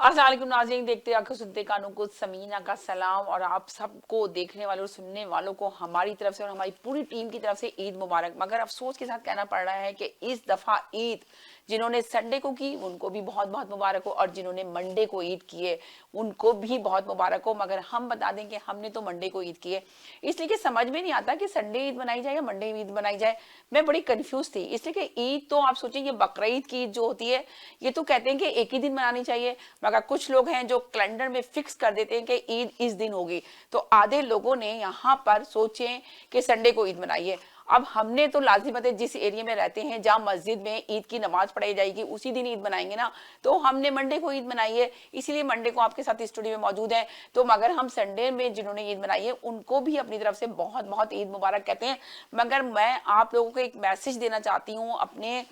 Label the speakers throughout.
Speaker 1: अस्सलाम वालेकुम नाज़रीन, देखते आंखों सुनते कानों को समीना का सलाम और आप सबको देखने वालों और सुनने वालों को हमारी तरफ से और हमारी पूरी टीम की तरफ से ईद मुबारक। मगर अफसोस के साथ कहना पड़ रहा है कि इस दफा ईद जिन्होंने संडे को की उनको भी बहुत बहुत मुबारक हो और जिन्होंने मंडे को ईद की है उनको भी बहुत मुबारक हो। मगर हम बता दें कि हमने तो मंडे को ईद की है, इसलिए कि समझ में नहीं आता कि संडे ईद बनाई जाए या मंडे ईद बनाई जाए। मैं बड़ी कंफ्यूज थी, इसलिए कि ईद तो आप सोचिए ये बकरीद की ईद जो होती है ये तो कहते हैं कि एक ही दिन मनानी चाहिए, मगर कुछ लोग हैं जो कैलेंडर में फिक्स कर देते हैं कि ईद इस दिन होगी। तो आधे लोगों ने यहाँ पर सोचे कि संडे को ईद मनाइए। अब हमने तो लाजिमत है जिस एरिया में रहते हैं जहाँ मस्जिद में ईद की नमाज पढ़ाई जाएगी उसी दिन ईद मनाएंगे ना, तो हमने मंडे को ईद मनाई है, इसीलिए मंडे को आपके साथ स्टूडियो में मौजूद है। तो मगर हम संडे में जिन्होंने ईद मनाई है उनको भी अपनी तरफ से बहुत बहुत ईद मुबारक कहते हैं। मगर मैं आप लोगों को एक मैसेज देना चाहती हूँ अपने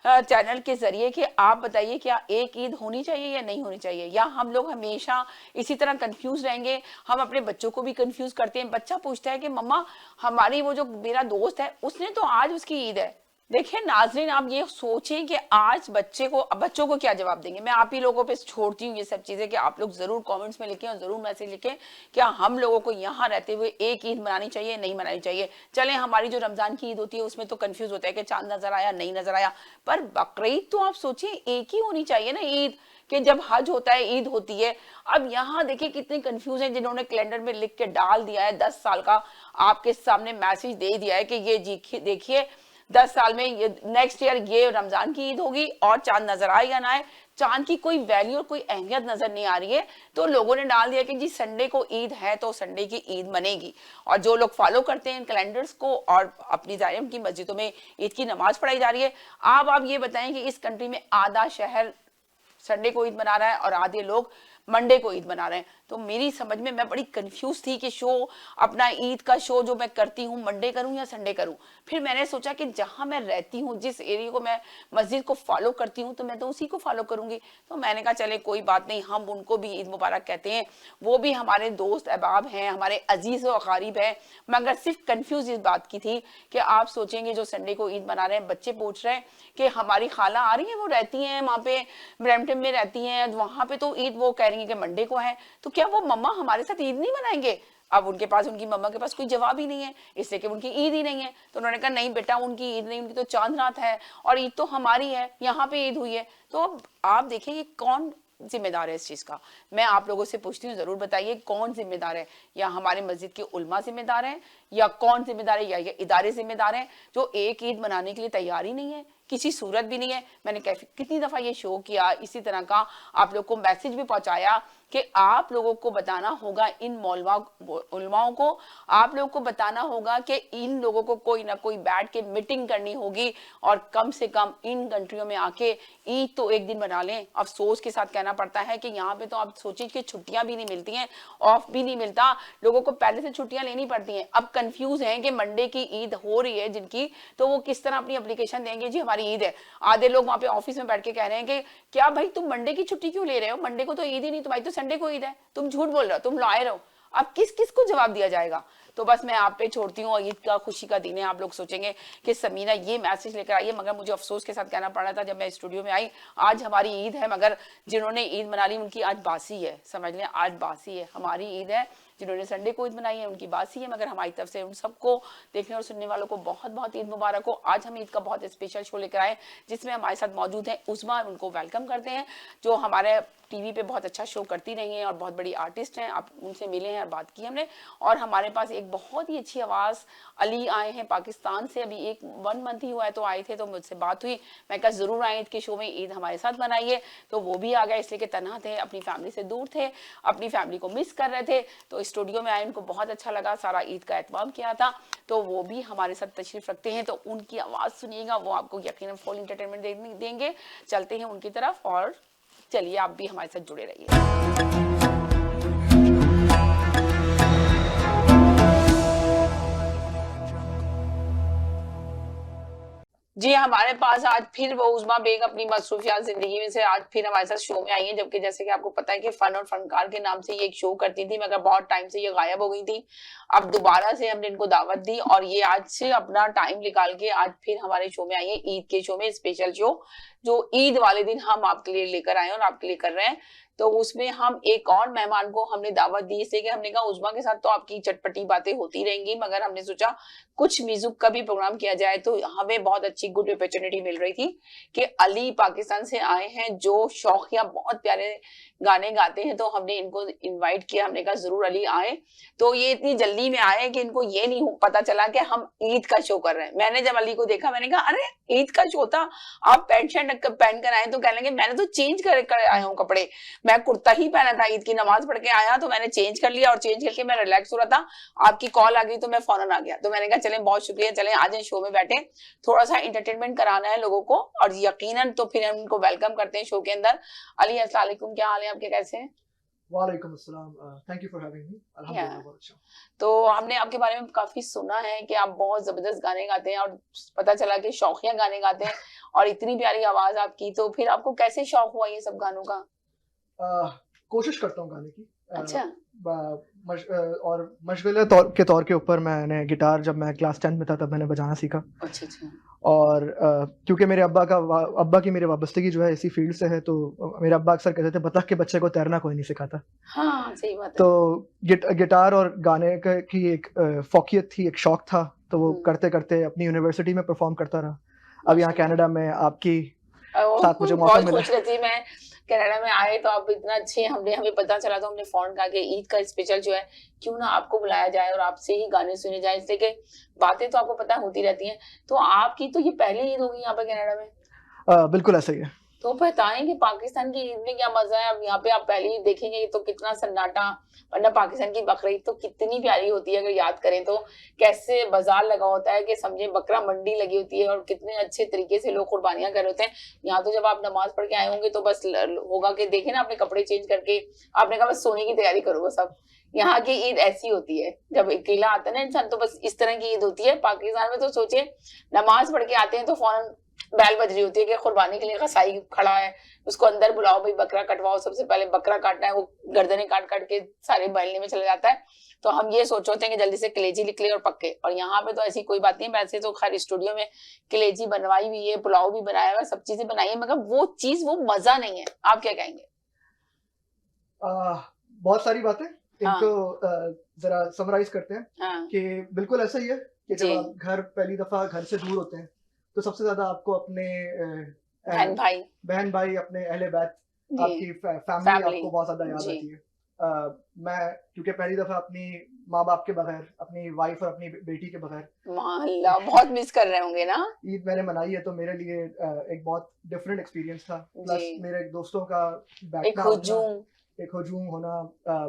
Speaker 1: चैनल के जरिए कि आप बताइए क्या एक ईद होनी चाहिए या नहीं होनी चाहिए, या हम लोग हमेशा इसी तरह कंफ्यूज रहेंगे। हम अपने बच्चों को भी कंफ्यूज करते हैं, बच्चा पूछता है कि मम्मा हमारी वो जो मेरा दोस्त है उसने तो आज उसकी ईद है। देखिए नाजरीन, आप ये सोचें कि आज बच्चों को क्या जवाब देंगे। मैं आप ही लोगों पे छोड़ती हूँ ये सब चीजें कि आप लोग जरूर कमेंट्स में लिखें और जरूर मैसेज लिखें क्या हम लोगों को यहाँ रहते हुए एक ईद मनानी चाहिए नहीं मनानी चाहिए। चले हमारी जो रमजान की ईद होती है उसमें तो कंफ्यूज होता है कि चांद नजर आया नहीं नजर आया, पर बकरीद तो आप सोचिए एक ही होनी चाहिए ना ईद, कि जब हज होता है ईद होती है। अब यहाँ देखिए कितने कंफ्यूज हैं जिन्होंने कैलेंडर में लिख के डाल दिया है 10 साल का, आपके सामने मैसेज दे दिया है कि ये देखिए 10 साल में ये नेक्स्ट ईयर ये रमजान की ईद होगी और चांद नजर आए या ना आए, चांद की कोई वैल्यू और कोई अहमियत नजर नहीं आ रही है। तो लोगों ने डाल दिया कि जी संडे को ईद है तो संडे की ईद मनेगी। और जो लोग फॉलो करते हैं कैलेंडर्स को और अपनी जायम की मस्जिदों में ईद की नमाज पढ़ाई जा रही है। आप ये बताएं कि इस कंट्री में आधा शहर संडे को ईद मना रहा है और आधे लोग मंडे को ईद मना रहे हैं। तो मेरी समझ में मैं बड़ी कंफ्यूज थी कि शो अपना ईद का शो जो मैं करती हूँ मंडे करूँ या संडे करूँ। फिर मैंने सोचा कि जहां मैं रहती हूँ जिस एरिया को मैं मस्जिद को फॉलो करती हूँ तो मैं तो उसी को फॉलो करूंगी। तो मैंने कहा चले कोई बात नहीं, हम उनको भी ईद मुबारक कहते हैं, वो भी हमारे दोस्त अहबाब हैं, हमारे अजीज और अकारीब हैं। मगर सिर्फ कंफ्यूज इस बात की थी कि आप सोचेंगे जो संडे को ईद मना रहे हैं बच्चे पूछ रहे हैं कि हमारी खाला आ रही है, वो रहती है वहां पे ब्रैम्पटन में रहती है, वहां पे तो ईद वो कह रही है कि मंडे को है, तो क्या वो मम्मा हमारे साथ ईद नहीं मनाएंगे। अब उनकी मम्मा के पास कोई जवाब ही नहीं है, इसलिए कि उनकी ईद ही नहीं है। तो उन्होंने कहा नहीं बेटा उनकी ईद नहीं, उनकी तो चांद रात है और ईद तो हमारी है, यहाँ पे ईद हुई है। तो अब आप देखिए ये कौन जिम्मेदार है इस चीज का। मैं आप लोगों से पूछती हूँ जरूर बताइए कौन जिम्मेदार है, या हमारे मस्जिद के उलमा जिम्मेदार हैं, या कौन जिम्मेदार है, या ये इदारे जिम्मेदार हैं जो एक ईद मनाने के लिए तैयार ही नहीं है, किसी सूरत भी नहीं है। मैंने कितनी दफा ये शो किया, इसी तरह का आप लोग को मैसेज भी पहुंचाया कि आप लोगों को बताना होगा इन उलमाओं को, आप लोगों को बताना होगा कि इन लोगों को कोई ना कोई बैठ के मीटिंग करनी होगी और कम से कम इन कंट्रियों में आके ईद तो एक दिन बना लें। अफसोस के साथ कहना पड़ता है कि यहाँ पे तो आप सोचिए कि छुट्टियां भी नहीं मिलती हैं, ऑफ भी नहीं मिलता, लोगों को पहले से छुट्टियां लेनी पड़ती हैं। अब कंफ्यूज हैं कि मंडे की ईद हो रही है जिनकी, तो वो किस तरह अपनी एप्लीकेशन देंगे जी हमारी ईद है। आधे लोग वहां पे ऑफिस में बैठ के कह रहे हैं कि क्या भाई तुम मंडे की छुट्टी क्यों ले रहे हो, मंडे को तो ईद ही नहीं, तुम्हारी तो संडे को ईद है, तुम झूठ बोल रहे हो, तुम लाए रहो। अब किस किस को जवाब दिया जाएगा। तो बस मैं आप पे छोड़ती हूँ, ईद का खुशी का दिन है। आप लोग सोचेंगे कि समीना ये मैसेज लेकर आई है, मगर मुझे अफसोस के साथ कहना पड़ रहा था जब मैं स्टूडियो में आई, आज हमारी ईद है मगर जिन्होंने ईद मना ली उनकी आज बासी है, समझ लें आज बासी है। हमारी ईद है, जिन्होंने संडे को ईद मनाई है उनकी बासी है, मगर हमारी तरफ से उन सबको देखने और सुनने वालों को बहुत बहुत ईद मुबारक हो। आज हम ईद का बहुत स्पेशल शो लेकर आए जिसमें हमारे साथ मौजूद है उस्मा, उनको वेलकम करते हैं, जो हमारे टीवी पे बहुत अच्छा शो करती रही हैं और बहुत बड़ी आर्टिस्ट हैं। आप उनसे मिले हैं और बात की हमने। और हमारे पास एक बहुत ही अच्छी आवाज़ अली आए हैं पाकिस्तान से, अभी 1 मंथ ही हुआ है तो आए थे, तो मुझसे बात हुई, मैं कहा ज़रूर आए ईद के शो में, ईद हमारे साथ मनाइए। तो वो भी आ गए, इसलिए कि तनहा थे, अपनी फैमिली से दूर थे, अपनी फैमिली को मिस कर रहे थे, तो स्टूडियो में आए, उनको बहुत अच्छा लगा, सारा ईद का एहतमाम किया था, तो वो भी हमारे साथ तशरीफ रखते हैं। तो उनकी आवाज़ सुनिएगा, वो आपको यकीनन फुल इंटरटेनमेंट देंगे। चलते हैं उनकी तरफ और चलिए आप भी हमारे साथ जुड़े रहिए। जी हमारे पास आज फिर वो उज़मा बेग अपनी मसरूफियात जिंदगी में से आज फिर हमारे साथ शो में आई है, जबकि जैसे कि आपको पता है कि फन और फनकार के नाम से ये एक शो करती थी, मगर बहुत टाइम से ये गायब हो गई थी। अब दोबारा से हमने इनको दावत दी और ये आज से अपना टाइम निकाल के आज फिर हमारे शो में आई है, ईद के शो में, स्पेशल शो जो ईद वाले दिन हम आपके लिए लेकर आए और आपके लिए कर रहे हैं। तो उसमें हम एक और मेहमान को हमने दावत दी, इसलिए कि हमने कहा उज़्मा के साथ तो आपकी चटपटी बातें होती रहेंगी, मगर हमने सोचा कुछ म्यूजिक का भी प्रोग्राम किया जाए। तो हमें बहुत अच्छी गुड अपॉर्चुनिटी मिल रही थी कि अली पाकिस्तान से आए हैं जो शौकिया बहुत प्यारे गाने गाते हैं, तो हमने इनको इनवाइट किया। हमने कहा जरूर अली आए। तो ये इतनी जल्दी में आए कि इनको ये नहीं पता चला कि हम ईद का शो कर रहे हैं। मैंने जब अली को देखा मैंने कहा अरे ईद का शो था, आप पैंट शर्ट पहन कर आए। तो कहने लगे मैंने तो चेंज कर आया हूँ कपड़े, मैं कुर्ता ही पहना था, ईद की नमाज पढ़ के आया तो मैंने चेंज कर लिया और चेंज करके मैं रिलैक्स हो रहा था, आपकी कॉल आ गई तो मैं फौरन आ गया। तो मैंने कहा चलें बहुत शुक्रिया, चलें आज इन शो में बैठे, थोड़ा सा इंटरटेनमेंट कराना है लोगों को और यकीनन तो फिर हम उनको वेलकम करते हैं शो के अंदर। अली अस्सलाम वालेकुम, क्या हाल है आपके, कैसे हैं?
Speaker 2: वालेकुम अस्सलाम, thank you for having me. अल्हम्दुलिल्लाह बहुत अच्छा।
Speaker 1: तो हमने आपके बारे में काफी सुना है कि आप बहुत जबरदस्त गाने गाते हैं और पता चला कि शौकिया गाने गाते हैं और इतनी प्यारी आवाज आपकी, तो फिर आपको कैसे शौक हुआ ये सब गानों का?
Speaker 2: कोशिश करता हूँ गाने की।
Speaker 1: अच्छा।
Speaker 2: और मशगले के तौर के ऊपर मैंने गिटार जब मैं क्लास 10 में था तब मैंने बजाना सीखा।
Speaker 1: अच्छा अच्छा।
Speaker 2: और क्योंकि मेरे अब्बा की मेरी वाबस्तगी जो है इसी फील्ड से है, तो मेरे अब्बा अक्सर कहते थे बतख के बच्चे को तैरना कोई नहीं सिखाता।
Speaker 1: हाँ सही बात है।
Speaker 2: तो गिटार और गाने की एक फौकियत थी, एक शौक था, तो वो करते करते अपनी यूनिवर्सिटी में परफॉर्म करता रहा। अब यहाँ कनाडा में आपकी साथ मुझे मौका मिला।
Speaker 1: बहुत खुश रहती मैं कनाडा में आए तो आप इतना अच्छे, हमें पता चला तो हमने फौरन कहा कि ईद का स्पेशल जो है क्यों ना आपको बुलाया जाए और आपसे ही गाने सुने जाए, इसलिए कि बातें तो आपको पता होती रहती हैं। तो आपकी तो ये पहली ईद होगी यहाँ पे कनाडा में?
Speaker 2: बिल्कुल ऐसा ही है।
Speaker 1: तो बताएं कि पाकिस्तान की ईद में क्या मजा है। अब यहाँ पे आप पहले ही देखेंगे तो कितना सन्नाटा, वरना पाकिस्तान की बकरीद तो कितनी प्यारी होती है, अगर याद करें तो कैसे बाजार लगा होता है कि समझे बकरा मंडी लगी होती है और कितने अच्छे तरीके से लोग कुर्बानियां कर रहे होते हैं। यहाँ तो जब आप नमाज पढ़ के आए होंगे तो बस होगा कि देखे ना, अपने कपड़े चेंज करके आपने कहा बस सोने की तैयारी करो बस। अब यहाँ की ईद ऐसी होती है, जब अकेला आता है ना इंसान तो बस इस तरह की ईद होती है। पाकिस्तान में तो सोचे नमाज पढ़ के आते हैं तो फौरन बैल बज रही होती है कि कुर्बानी के लिए कसाई खड़ा है, उसको अंदर बुलाओ भाई, बकरा कटवाओ। सबसे पहले बकरा काटना है, वो गर्दनें काट काट के सारे बैलने में चला जाता है। तो हम ये सोच होते हैं कि जल्दी से कलेजी निकले और पक्के, और यहाँ पे तो ऐसी कोई बात नहीं। वैसे तो खैर स्टूडियो में कलेजी बनवाई हुई है, पुलाव भी बनाया हुआ, सब चीजें बनाई है, मगर वो चीज वो मजा नहीं है। आप क्या कहेंगे?
Speaker 2: बहुत सारी बातें, इनको जरा समराइज करते हैं कि बिल्कुल ऐसा ही है कि जब आप पहली दफा घर से दूर होते हैं तो सबसे ज्यादा आपको अपने बहन भाई अपने अहले बैत, आपकी फैमिली आपको बहुत ज्यादा याद आती है। मैं क्योंकि पहली दफा अपनी माँ बाप के बगैर, अपनी वाइफ और अपनी बेटी के बगैर
Speaker 1: माशाल्लाह बहुत मिस कर रहे होंगे ना।
Speaker 2: ईद मैंने मनाई है, तो मेरे लिए एक बहुत डिफरेंट एक्सपीरियंस था। प्लस मेरे दोस्तों का बैठना, एक हुजूम होना,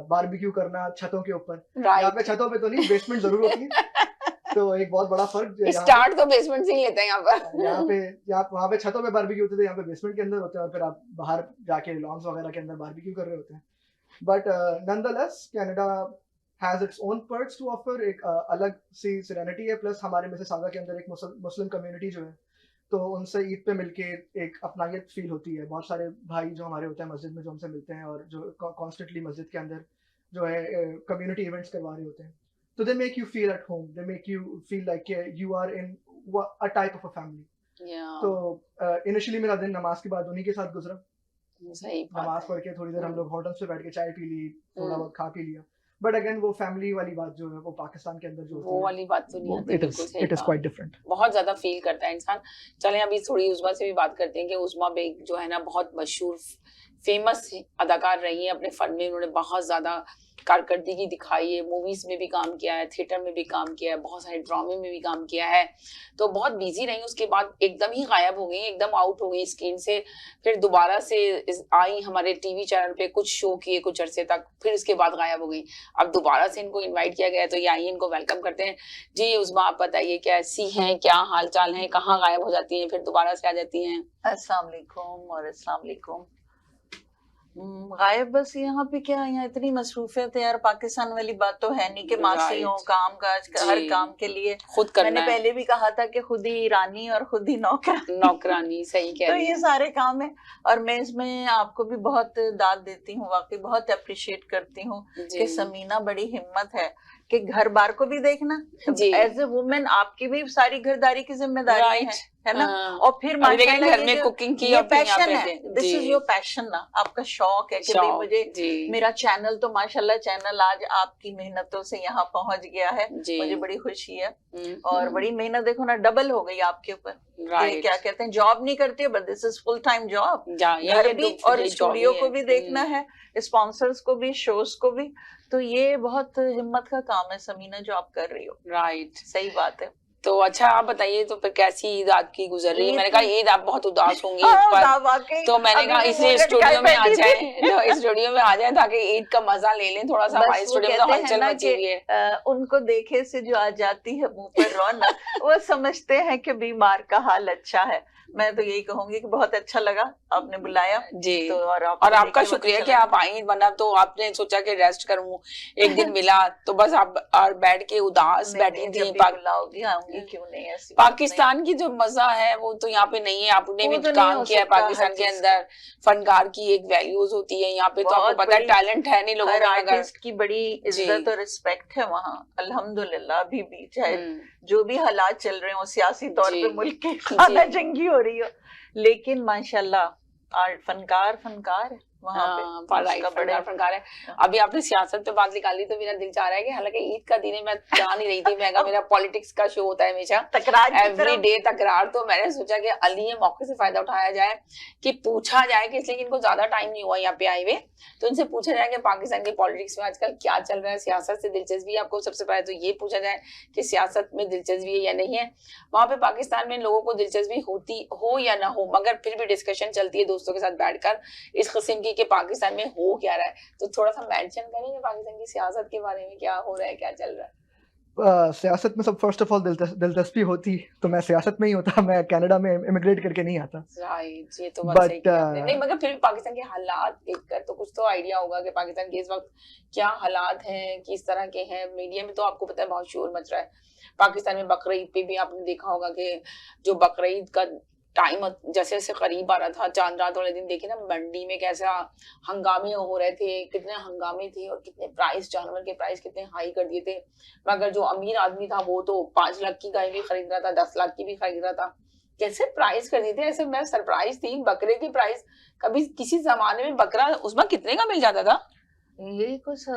Speaker 2: बारबेक्यू करना छतों के ऊपर। यहाँ पे छतों पे तो नहीं, बेसमेंट जरूर होती है। तो एक बहुत बड़ा फर्क
Speaker 1: स्टार्ट तो बेसमेंट से ही लेते हैं यहाँ पर।
Speaker 2: वहाँ पे छतों पे बारबेक्यू होते थे, यहाँ पे बेसमेंट के अंदर होते हैं और फिर आप बाहर जाके लॉन्स वगैरह के अंदर बारबेक्यू कर रहे होते हैं। But nonetheless Canada has its own perks to offer. एक अलग सी सेरेनिटी है। प्लस हमारे मिसिसागा के अंदर एक मुस्लिम कम्युनिटी जो है, तो उनसे ईद पे मिलके एक अपनायत फील होती है। बहुत सारे भाई जो हमारे होते हैं मस्जिद में, जो हमसे मिलते हैं और जो कॉन्स्टेंटली मस्जिद के अंदर जो है कम्युनिटी इवेंट्स करवा रहे होते हैं, तो they make you feel at home, they make you feel like you are in a type of a family. तो इनिशियली मेरा दिन नमाज के बाद उन्हीं के साथ गुजरा।
Speaker 1: सही
Speaker 2: नमाज पढ़ के थोड़ी देर हम लोग होटल्स पे बैठ के चाय पी ली, थोड़ा बहुत खा पी लिया। बट अगेन वो फैमिली वाली बात जो है वो पाकिस्तान के अंदर जो
Speaker 1: वो वाली बात तो नहीं आती।
Speaker 2: इट इज क्वाइट डिफरेंट,
Speaker 1: बहुत ज्यादा फील करता है इंसान। चलें अभी थोड़ी उज़्मा से भी बात करते हैं कि उज़्मा बेग जो है ना बहुत मशहूर फेमस अदाकार रही है अपने फन में। उन्होंने बहुत ज्यादा कारकर्दगी दिखाई है, मूवीज में भी काम किया है, थिएटर में भी काम किया है, बहुत सारे ड्रामे में भी काम किया है, तो बहुत बिजी रही। उसके बाद एकदम ही गायब हो गई, एकदम आउट हो गई स्क्रीन से। फिर दोबारा से आई हमारे टीवी चैनल पे, कुछ शो किए कुछ अरसे तक, फिर उसके बाद गायब हो गई। अब दोबारा से इनको इन्वाइट किया गया, तो ये आइए, इनको वेलकम करते हैं। जी उज़्मा, आप बताइए कैसी हैं, क्या हाल चाल है, कहाँ गायब हो जाती हैं फिर दोबारा से आ जाती हैं?
Speaker 3: अस्सलाम वालेकुम और अस्सलाम वालेकुम। गायब बस यहाँ पे क्या, यहाँ इतनी मसरूफियत है यार। पाकिस्तान वाली बात तो है नहीं कि मासी हो, काम काज हर काम के लिए
Speaker 1: खुद करना।
Speaker 3: मैंने पहले भी कहा था कि खुद ही रानी और खुद ही
Speaker 1: नौकरानी सही कह रही
Speaker 3: तो ये सारे काम है। और मैं इसमें आपको भी बहुत दाद देती हूँ, वाकई बहुत अप्रिशिएट करती हूँ कि समीना बड़ी हिम्मत है कि घर बार को भी देखना। एज ए वुमेन आपकी भी सारी घरदारी की जिम्मेदारी है, है ना।
Speaker 1: हाँ।
Speaker 3: और फिर
Speaker 1: अभी देखें
Speaker 3: माशाल्लाह
Speaker 1: घर में कुकिंग की
Speaker 3: ये
Speaker 1: अपनी यहाँ
Speaker 3: पैशन
Speaker 1: पे
Speaker 3: है,
Speaker 1: थे।
Speaker 3: दिस
Speaker 1: जी।
Speaker 3: इज योर पैशन ना, आपका शौक है कि भाई
Speaker 1: शौक,
Speaker 3: मुझे
Speaker 1: जी।
Speaker 3: मेरा चैनल तो माशाल्लाह चैनल आज आपकी मेहनतों से यहाँ पहुंच गया है,
Speaker 1: जी।
Speaker 3: मुझे बड़ी खुशी है। और बड़ी मेहनत देखो ना डबल हो गई आपके ऊपर,
Speaker 1: राइट।
Speaker 3: क्या कहते हैं जॉब नहीं करती है but this is full time job,
Speaker 1: ये
Speaker 3: घर भी और
Speaker 1: ये
Speaker 3: स्टूडियो
Speaker 1: job ही
Speaker 3: को
Speaker 1: है।
Speaker 3: भी देखना है, स्पॉन्सर्स को भी, शोज को भी, तो ये बहुत हिम्मत का काम है समीना जो आप कर रही हो।
Speaker 1: राइट।
Speaker 3: सही बात है।
Speaker 1: तो अच्छा आप बताइए तो फिर कैसी ईद आपकी गुजर रही है?
Speaker 3: ईद
Speaker 1: मैंने कहा
Speaker 3: तो-
Speaker 1: ईद आप बहुत उदास होंगी
Speaker 3: हाँ,
Speaker 1: ईद पर,
Speaker 3: वाकई
Speaker 1: तो मैंने
Speaker 3: अभी
Speaker 1: कहा
Speaker 3: भी
Speaker 1: इसे
Speaker 3: मुंह
Speaker 1: स्टूडियो
Speaker 3: लटकाए
Speaker 1: में आ
Speaker 3: बैठी
Speaker 1: जाए,
Speaker 3: थी।
Speaker 1: तो स्टूडियो में आ जाए ताकि ईद का मजा ले लें थोड़ा सा। हमारे
Speaker 3: बस वो
Speaker 1: स्टूडियो में तो
Speaker 3: कहते हैं
Speaker 1: हलचल
Speaker 3: ना
Speaker 1: मची
Speaker 3: कि
Speaker 1: हुई है।
Speaker 3: उनको देखे से जो आ जाती है मुंह पर रौनक वो समझते हैं कि बीमार का हाल अच्छा है। मैं तो यही कहूंगी कि बहुत अच्छा लगा आपने बुलाया
Speaker 1: जी।
Speaker 3: तो, और
Speaker 1: आपका शुक्रिया कि आप आई, वरना तो आपने सोचा कि रेस्ट करूं, एक दिन मिला तो बस आप और बैठ के उदास बैठी थी।
Speaker 3: जब भी बुलाओगी आऊंगी, क्यों नहीं, ऐसी बात
Speaker 1: पाकिस्तान की जो मजा है वो तो यहाँ पे नहीं है। आपने
Speaker 3: वो
Speaker 1: भी
Speaker 3: तो नहीं
Speaker 1: काम
Speaker 3: हो
Speaker 1: किया है
Speaker 3: सकता,
Speaker 1: पाकिस्तान
Speaker 3: हर
Speaker 1: के
Speaker 3: चीज
Speaker 1: अंदर, फनकार की एक वैल्यूज होती है यहाँ पे, तो आपको
Speaker 3: बहुत
Speaker 1: पता है
Speaker 3: बड़ी-
Speaker 1: टैलेंट है नहीं लोगों
Speaker 3: हर
Speaker 1: में, मगर
Speaker 3: आर्टिस्ट की बड़ी इज्जत और रिस्पेक्ट है वहाँ अल्हम्दुलिल्लाह। अभी भी चाहे जो भी हालात चल रहे हो सियासी तौर
Speaker 1: जी।
Speaker 3: पे मुल्क की खाना जंगी हो रही हो, लेकिन माशाल्लाह आर्ट फनकार है वहाँ पे, उसका बड़ा
Speaker 1: फनकार है। अभी आपने सियासत पे बात निकाली तो मेरा दिल चाह रहा है कि हालांकि ईद का दिन है, मैं जा नहीं रही थी, मैं मेरा पॉलिटिक्स का शो होता है हमेशा,
Speaker 3: तकरार की
Speaker 1: एवरी डे तकरार, तो मैंने सोचा कि अली ये मौके से फायदा उठाया जाए कि पूछा जाए कि, इसलिए कि इनको ज्यादा टाइम नहीं हुआ यहाँ पे आए हुए, तो इनसे पूछा जाए कि पाकिस्तान की पॉलिटिक्स में आजकल क्या चल रहा है, सियासत से दिलचस्पी है आपको? सबसे पहले तो ये पूछा जाए कि सियासत में दिलचस्पी है या नहीं है। वहां पे पाकिस्तान में लोगों को दिलचस्पी होती हो या ना हो, मगर फिर भी डिस्कशन चलती है दोस्तों के साथ बैठकर इस किस्म की कि पाकिस्तान में हो क्या रहा है। तो थोड़ा सा मेंशन करेंगे पाकिस्तान की सियासत के बारे में, क्या हो रहा है, क्या चल रहा है?
Speaker 2: सियासत में सब फर्स्ट ऑफ ऑल दिलचस्पी होती तो मैं सियासत में ही होता, मैं कनाडा में इमिग्रेट करके नहीं आता।
Speaker 1: राइट, ये तो बात सही कही आपने। नहीं मगर फिर भी पाकिस्तान के हालात देखकर तो कुछ तो आइडिया होगा कि पाकिस्तान के इस वक्त क्या हालात हैं, किस तरह के हैं। मीडिया में तो आपको पता है बहुत शोर मच रहा है। पाकिस्तान में बकरीद पे भी आपने देखा होगा कि जो बकरीद का टाइम जैसे जैसे करीब आ रहा था, चांद रात वाले दिन देखे ना मंडी में कैसा हंगामे हो रहे थे, कितने हंगामे थे और कितने प्राइस, जानवर के प्राइस कितने हाई कर दिए थे। मगर जो अमीर आदमी था वो तो 5 लाख की गाय भी खरीद रहा था, 10 लाख की भी खरीद रहा था। कैसे प्राइस कर दिए थे, ऐसे मैं सरप्राइज थी। बकरे की प्राइस कभी किसी जमाने में बकरा उसमें कितने का मिल जाता था?
Speaker 3: ये कुछ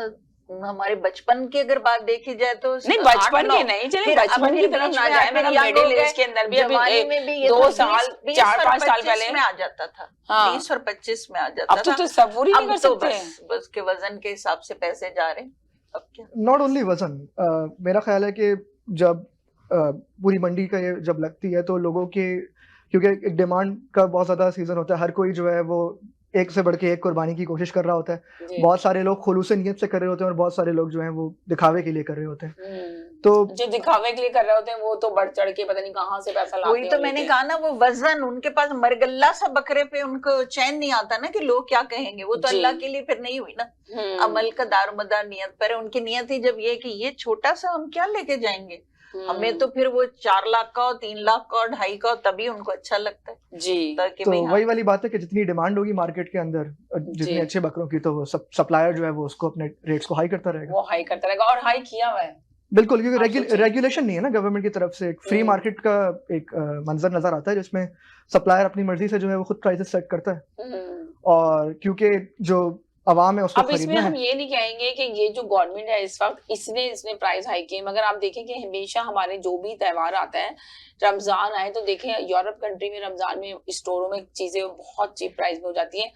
Speaker 3: हमारे बचपन की अगर बात देखी जाए तो
Speaker 1: नहीं बचपन के नहीं, चलिए बचपन की तरफ ना जाए, मेरा मिडिल एज के अंदर भी अभी 2 साल 4-5 साल पहले
Speaker 3: में आ जाता था।
Speaker 1: हाँ।
Speaker 3: 20 और 25 में आ जाता
Speaker 1: अब
Speaker 3: था।
Speaker 1: तो सब्र ही नहीं कर
Speaker 3: तो
Speaker 1: सकते।
Speaker 3: बस के वजन के हिसाब से पैसे जा रहे हैं। अब क्या,
Speaker 2: नॉट ओनली वजन, मेरा ख्याल है कि जब पूरी मंडी का ये जब लगती है तो लोगों के, क्योंकि एक डिमांड का बहुत ज्यादा सीजन होता है, हर कोई जो है वो एक से बढ़ के एक कुर्बानी की कोशिश कर रहा होता है। बहुत सारे लोग खुलूस नीयत से कर रहे होते हैं और बहुत सारे लोग जो हैं वो दिखावे के लिए कर रहे होते हैं। तो
Speaker 1: जो दिखावे के लिए कर रहे होते हैं वो तो बढ़ चढ़ के पता नहीं कहाँ से पैसा लाते हैं।
Speaker 3: वही तो मैंने कहा ना, वो वजन उनके पास मरगल्ला सा बकरे पे उनको चैन नहीं आता ना कि लोग क्या कहेंगे। वो तो
Speaker 1: जी।
Speaker 3: अल्लाह के लिए फिर नहीं हुई ना, अमल का दारोमदार नियत पर है। उनकी नियत ही जब ये कि ये छोटा सा हम क्या लेके जाएंगे, हमें तो फिर वो 4 लाख का और 3 लाख का और 2.5 का, तभी उनको अच्छा लगता है
Speaker 1: जी।
Speaker 3: ताकि
Speaker 2: तो
Speaker 3: भाई
Speaker 2: वही वाली बात है कि जितनी डिमांड होगी मार्केट के अंदर, जितने अच्छे बकरों की, तो वो सप्लायर जो है वो उसको अपने रेट्स को हाई करता रहेगा।
Speaker 1: वो हाई करता रहेगा और हाई किया हुआ है
Speaker 2: बिल्कुल, क्योंकि रेगुलेशन नहीं है ना गवर्नमेंट की तरफ से। एक फ्री मार्केट का एक मंजर नजर आता है जिसमें सप्लायर अपनी मर्जी से जो है वो खुद प्राइसेस सेट करता है, और क्योंकि जो अवाम है उसको
Speaker 1: अब इसमें
Speaker 2: खरीदना
Speaker 1: हम
Speaker 2: है।
Speaker 1: ये नहीं कहेंगे कि ये जो गवर्नमेंट है इस वक्त इसने प्राइस हाई किए, मगर आप देखें कि हमेशा हमारे जो भी त्योहार आता है, रमजान आए तो देखें यूरोप कंट्री में रमजान में स्टोरों में चीजें बहुत चीप प्राइस में हो जाती हैं,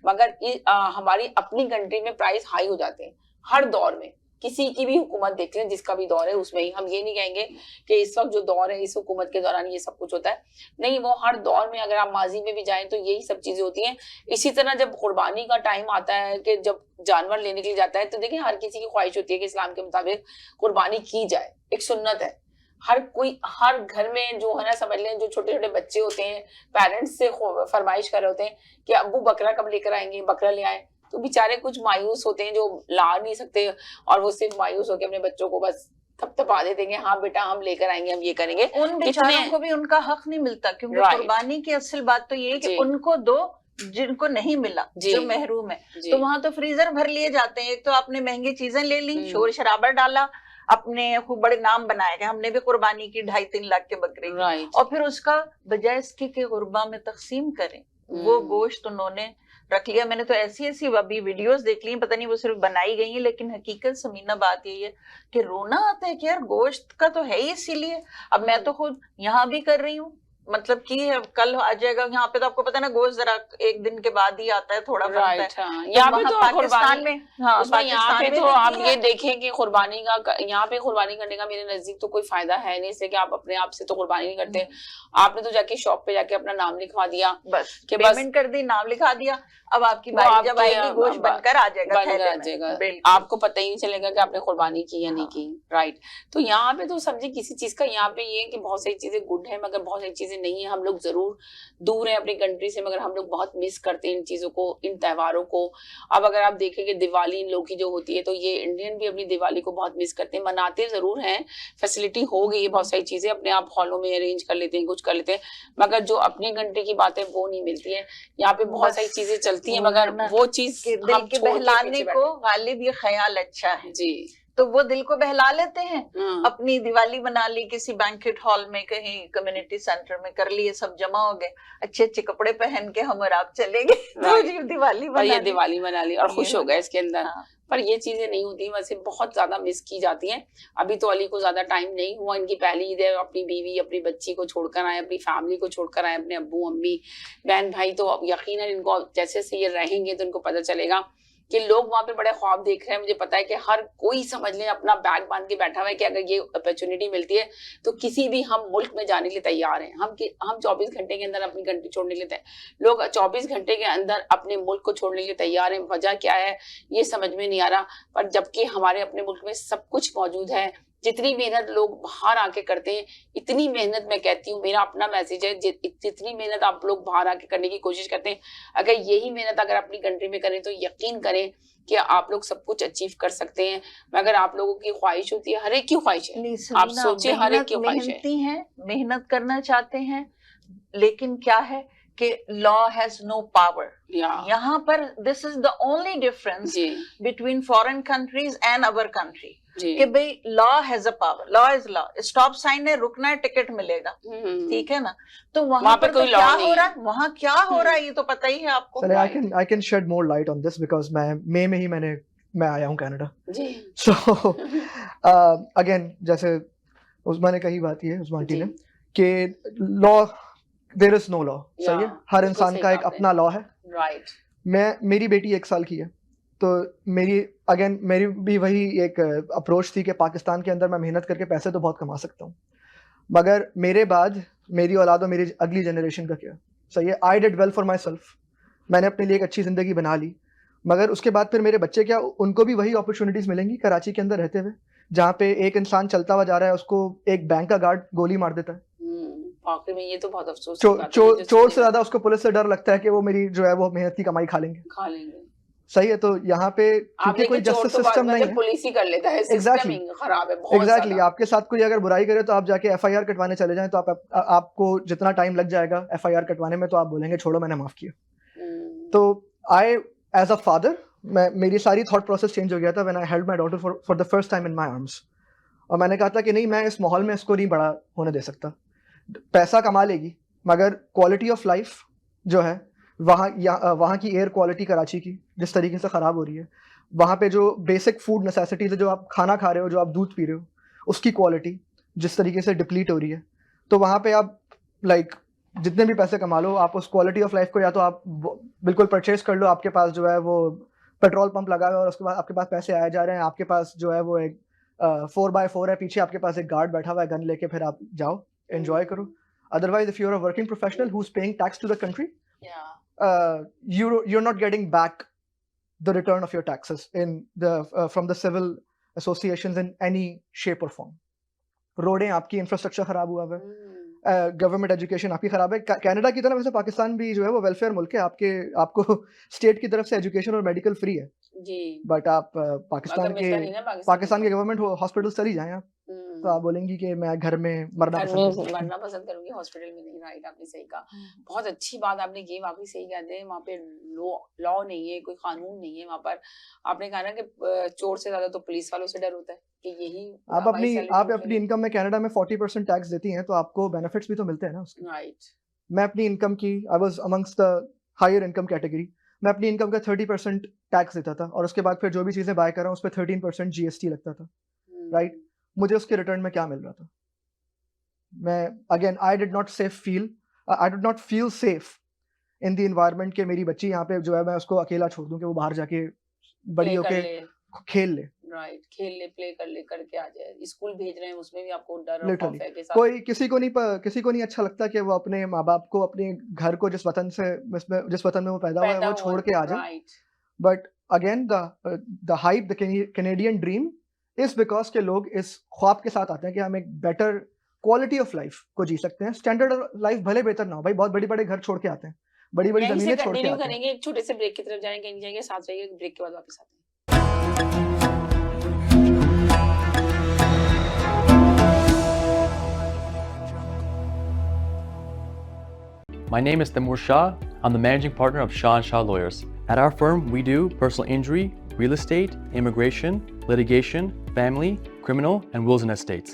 Speaker 1: मगर हमारी अपनी कंट्री में प्राइस हाई हो जाते हैं हर दौर में। किसी की भी हुकूमत देख लें, जिसका भी दौर है उसमें ही, हम ये नहीं कहेंगे कि इस वक्त जो दौर है इस हुकूमत के दौरान ये सब कुछ होता है, नहीं, वो हर दौर में अगर आप माजी में भी जाएं तो यही सब चीजें होती हैं। इसी तरह जब कुर्बानी का टाइम आता है कि जब जानवर लेने के लिए जाता है तो देखिए हर किसी की ख्वाहिश होती है कि इस्लाम के मुताबिक कुर्बानी की जाए, एक सुन्नत है। हर कोई हर घर में जो है ना, समझ लें जो छोटे छोटे बच्चे होते हैं पेरेंट्स से फरमाइश कर रहे होते हैं कि अब्बू बकरा कब लेकर आएंगे, बकरा ले आए, तो बेचारे कुछ मायूस होते हैं जो ला नहीं सकते और वो सिर्फ मायूस होकर अपने बच्चों को बस थपथपा देते हैं, हाँ बेटा हम लेकर आएंगे, हम ये करेंगे।
Speaker 3: उन बेचारों को भी उनका हक नहीं मिलता, क्योंकि कुर्बानी की असल बात तो ये है कि उनको दो जिनको नहीं मिला, जो महरूम है। तो वहां तो फ्रीजर भर लिए जाते हैं, एक तो आपने महंगी चीजें ले ली, शोर शराबा डाला, अपने खूब बड़े नाम बनाए गए, हमने भी कुर्बानी की 2.5-3 लाख के बकरे की,
Speaker 1: राइट।
Speaker 3: और फिर उसका बजाय इसके कि गुरबा में तकसीम करें, वो गोश्त उन्होंने रख लिया। मैंने तो ऐसी ऐसी अभी वीडियोस देख ली, पता नहीं वो सिर्फ बनाई गई है, लेकिन हकीकत समीना बात यही है कि रोना आता है कि यार गोश्त का तो है ही इसीलिए। अब मैं तो खुद यहाँ भी कर रही हूँ, मतलब कि कल आ जाएगा यहाँ पे, तो आपको पता है ना गोश्त जरा एक दिन के बाद ही आता है, थोड़ा बनता है।
Speaker 1: राइट। हाँ, यहाँ पे
Speaker 3: वहाँ
Speaker 1: तो
Speaker 3: पाकिस्तान
Speaker 1: कुर्बानी
Speaker 3: में, हाँ
Speaker 1: उसमें यहाँ
Speaker 3: पाकिस्तान
Speaker 1: पे
Speaker 3: में
Speaker 1: तो आप
Speaker 3: देखिए
Speaker 1: ये देखें कि कुर्बानी का यहाँ पे कुर्बानी करने का मेरे नजदीक तो कोई फायदा है नहीं, इसलिए कि आप अपने आप से तो कुर्बानी नहीं करते। आपने तो जाके शॉप पे जाके अपना नाम लिखवा दिया,
Speaker 3: बस
Speaker 1: कि बस
Speaker 3: पेमेंट कर दी, नाम लिखा दिया, अब आपकी
Speaker 1: वो
Speaker 3: बारी जब
Speaker 1: आपके
Speaker 3: आएगी गोश्त बनकर आ जाएगा
Speaker 1: बन
Speaker 3: थैले
Speaker 1: आ
Speaker 3: में।
Speaker 1: जाएगा,
Speaker 3: बिल्कुल।
Speaker 1: आपको पता ही नहीं चलेगा कि आपने कुर्बानी की या नहीं की। राइट। तो यहाँ पे तो समझे किसी चीज का यहाँ पे ये है कि बहुत सारी चीजें गुड है मगर बहुत सारी चीजें नहीं है। हम लोग जरूर दूर है अपनी कंट्री से, मगर हम लोग बहुत मिस करते हैं इन चीजों को, इन त्योहारों को। अब अगर आप देखेंगे दिवाली इन लोग की जो होती है, तो ये इंडियन भी अपनी दिवाली को बहुत मिस करते हैं। मनाते जरूर हैं, फैसिलिटी हो गई है, बहुत सारी चीजें अपने आप हॉलों में अरेंज कर लेते हैं, कुछ कर लेते हैं, मगर जो अपनी कंट्री की बातें वो नहीं मिलती है। यहाँ पे बहुत सारी चीजें चलती है मगर वो चीज
Speaker 3: दिल के बहलाने को गालिब ये ख्याल अच्छा है
Speaker 1: जी,
Speaker 3: तो वो दिल को बहला लेते हैं। अपनी दिवाली बना ली किसी बैंक्वेट हॉल में, कहीं कम्युनिटी सेंटर में कर लिए, सब जमा हो गए, अच्छे अच्छे कपड़े पहन के हम और आप चले गए, तो जी दिवाली
Speaker 1: बना ली और खुश हो गए इसके अंदर। पर ये चीजें नहीं होती, वैसे बहुत ज्यादा मिस की जाती हैं। अभी तो अली को ज्यादा टाइम नहीं हुआ, इनकी पहली ईद है, अपनी बीवी अपनी बच्ची को छोड़कर आए, अपनी फैमिली को छोड़कर आए, अपने अब्बू अम्मी बहन भाई। तो अब यकीनन इनको जैसे से ये रहेंगे तो इनको पता चलेगा कि लोग वहां पे बड़े ख्वाब देख रहे हैं। मुझे पता है कि हर कोई समझ ले अपना बैग बांध के बैठा हुआ है कि अगर ये अपॉर्चुनिटी मिलती है तो किसी भी हम मुल्क में जाने के लिए तैयार हैं। हम 24 घंटे के अंदर अपनी कंट्री छोड़ने के लिए लोग 24 घंटे के अंदर अपने मुल्क को छोड़ने के लिए तैयार हैं। वजह क्या है ये समझ में नहीं आ रहा, पर जबकि हमारे अपने मुल्क में सब कुछ मौजूद है। जितनी मेहनत लोग बाहर आके करते हैं, इतनी मेहनत मैं कहती हूँ, मेरा अपना मैसेज है, जितनी मेहनत आप लोग बाहर आके करने की कोशिश करते हैं, अगर यही मेहनत अगर अपनी कंट्री में करें तो यकीन करें कि आप लोग सब कुछ अचीव कर सकते हैं। मगर आप लोगों की ख्वाहिश होती है, हर एक की ख्वाहिश है, आप सोचिए हर एक की ख्वाहिश है,
Speaker 3: मेहनत करना चाहते हैं, लेकिन क्या है कि लॉ हैज नो पावर। यहाँ पर this is the only difference between foreign countries and our country, कि भाई law has a power, law is law, stop sign है, रुकना है, टिकट मिलेगा, ठीक है ना। तो वहां पर तो क्या हो रहा है, वहां क्या हो रहा है ये तो पता ही है आपको।
Speaker 2: I can shed more light on this because मैं आया हूँ कनाडा। So again जैसे उस्मा ने कही बात ये उस्मा आंटी ने कि law there is no law, सही है, हर इंसान का एक अपना लॉ है।
Speaker 1: राइट।
Speaker 2: मेरी बेटी 1 साल की है, तो मेरी भी वही एक अप्रोच थी कि पाकिस्तान के अंदर मैं मेहनत करके पैसे तो बहुत कमा सकता हूँ, मगर मेरे बाद मेरी औलाद और मेरी अगली जनरेशन का क्या, सही है। I did well for my self, मैंने अपने लिए एक अच्छी ज़िंदगी बना ली, मगर उसके बाद फिर मेरे बच्चे क्या, उनको भी वही अपॉर्चुनिटीज़ मिलेंगी कराची के अंदर रहते हुए, जहाँ पे एक इंसान चलता हुआ जा रहा है, उसको एक बैंक का गार्ड गोली मार देता है।
Speaker 1: में ये तो बहुत अफसोस
Speaker 2: चोर से ज्यादा उसको पुलिस से डर लगता है कि वो मेरी जो है वो मेहनत की कमाई खा लेंगे। सही है। तो यहाँ पे क्योंकि कोई जस्टिस सिस्टम नहीं है,
Speaker 1: पुलिस ही कर लेता है,
Speaker 2: एग्जैक्टली
Speaker 1: खराब है बहुत।
Speaker 2: एग्जैक्टली आपके साथ कोई अगर बुराई करे तो आप जाके FIR कटवाने चले जाएं, तो आपको जितना टाइम लग जाएगा FIR कटवाने में, तो आप बोलेंगे छोड़ो मैंने माफ किया। तो आई एज अ फादर, मेरी सारी थॉट प्रोसेस चेंज हो गया था when I held my daughter for the first time in my arms. और मैंने कहा था कि नहीं, मैं इस माहौल में इसको नहीं बड़ा होने दे सकता। पैसा कमा लेगी मगर क्वालिटी ऑफ लाइफ जो है वहाँ की एयर क्वालिटी कराची की जिस तरीके से ख़राब हो रही है, वहाँ पे जो बेसिक फूड नेसेसिटीज है, जो आप खाना खा रहे हो, जो आप दूध पी रहे हो, उसकी क्वालिटी जिस तरीके से डिप्लीट हो रही है, तो वहाँ पे आप जितने भी पैसे कमा लो, आप उस क्वालिटी ऑफ लाइफ को या तो आप बिल्कुल परचेज कर लो, आपके पास जो है वो पेट्रोल पंप लगा हुआ है और उसके बाद आपके पास पैसे आए जा रहे हैं, आपके पास जो है वो एक 4x4 है, पीछे आपके पास एक गार्ड बैठा हुआ है गन लेके, फिर आप जाओ एंजॉय करो। Otherwise, if you're a working professional who's paying tax to the country, you're not getting back the return of your taxes from the civil associations in any shape or form. रोडें आपकी, infrastructure खराब हुआ है, government education आपकी खराब है। Canada की तरह वैसे पाकिस्तान भी जो है वो वेलफेयर मुल्क है, आपको स्टेट की तरफ से एजुकेशन और मेडिकल फ्री है जी, बट आप पाकिस्तान के गवर्नमेंट हॉस्पिटल चली जाएं आप, तो आप बोलेंगी कि मैं घर में मरना
Speaker 1: घर
Speaker 2: पसंद
Speaker 1: में
Speaker 2: करूंगी।
Speaker 1: मरना पसंद करूंगी, हॉस्पिटल में नहीं। राइट, आपने सही कहा। बहुत अच्छी बात आपने की, वाकई सही कहते हैं, वहाँ पे लॉ नहीं है, कोई कानून नहीं है वहाँ पर। आपने कहा ना कि चोर से ज्यादा तो पुलिस वालों से डर होता है कि यही
Speaker 2: आप अपनी इनकम में कनाडा में 40% टैक्स देती हैं, तो आपको बेनिफिट्स भी तो मिलते हैं ना उसके।
Speaker 1: राइट।
Speaker 2: मैं अपनी इनकम की, I was amongst the higher income category, मैं अपनी इनकम का 30% टैक्स देता था, और उसके बाद फिर जो भी चीजें बाय कर रहा हूँ उस पर 13% जीएसटी लगता था। राइट, मुझे उसके रिटर्न में क्या मिल रहा था? मैं again I did not feel safe in the environment के मेरी बच्ची यहाँ पे जो है मैं उसको अकेला छोड़ दूं कि वो बाहर जाके बड़ी होके खेल ले।
Speaker 1: राइट, खेल ले, प्ले कर ले, करके आ जाए। स्कूल भेज रहे हैं उसमें भी आपको डर और
Speaker 2: लिटरली
Speaker 1: खौफ है के साथ।
Speaker 2: कोई किसी को नहीं अच्छा लगता कि वो अपने माँ बाप को अपने घर को जिस वतन में वो पैदा हुआ है वो छोड़ के आ जाए।
Speaker 1: Right.
Speaker 2: But again the hype, the Canadian dream is because के लोग इस ख्वाब के साथ आते हैं कि हम एक बेटर क्वालिटी ऑफ लाइफ को जी सकते हैं। स्टैंडर्ड ऑफ लाइफ भले बेहतर ना हो भाई, बहुत बड़ी बड़े घर छोड़ के आते हैं, बड़ी बड़ी
Speaker 1: यहीं से
Speaker 2: जमीनें छोड़ के
Speaker 1: कंटिन्यू
Speaker 2: आते हैं।
Speaker 1: करेंगे, एक छोटे से ब्रेक की तरफ जाएंगे, कहीं जाएंगे, साथ रहिए, ब्रेक के बाद वापस आते हैं।
Speaker 4: My name is Timur Shah. I'm the managing partner of Shah & Shah Lawyers. At our firm, we do personal injury, real estate, immigration, litigation, family, criminal, and wills and estates.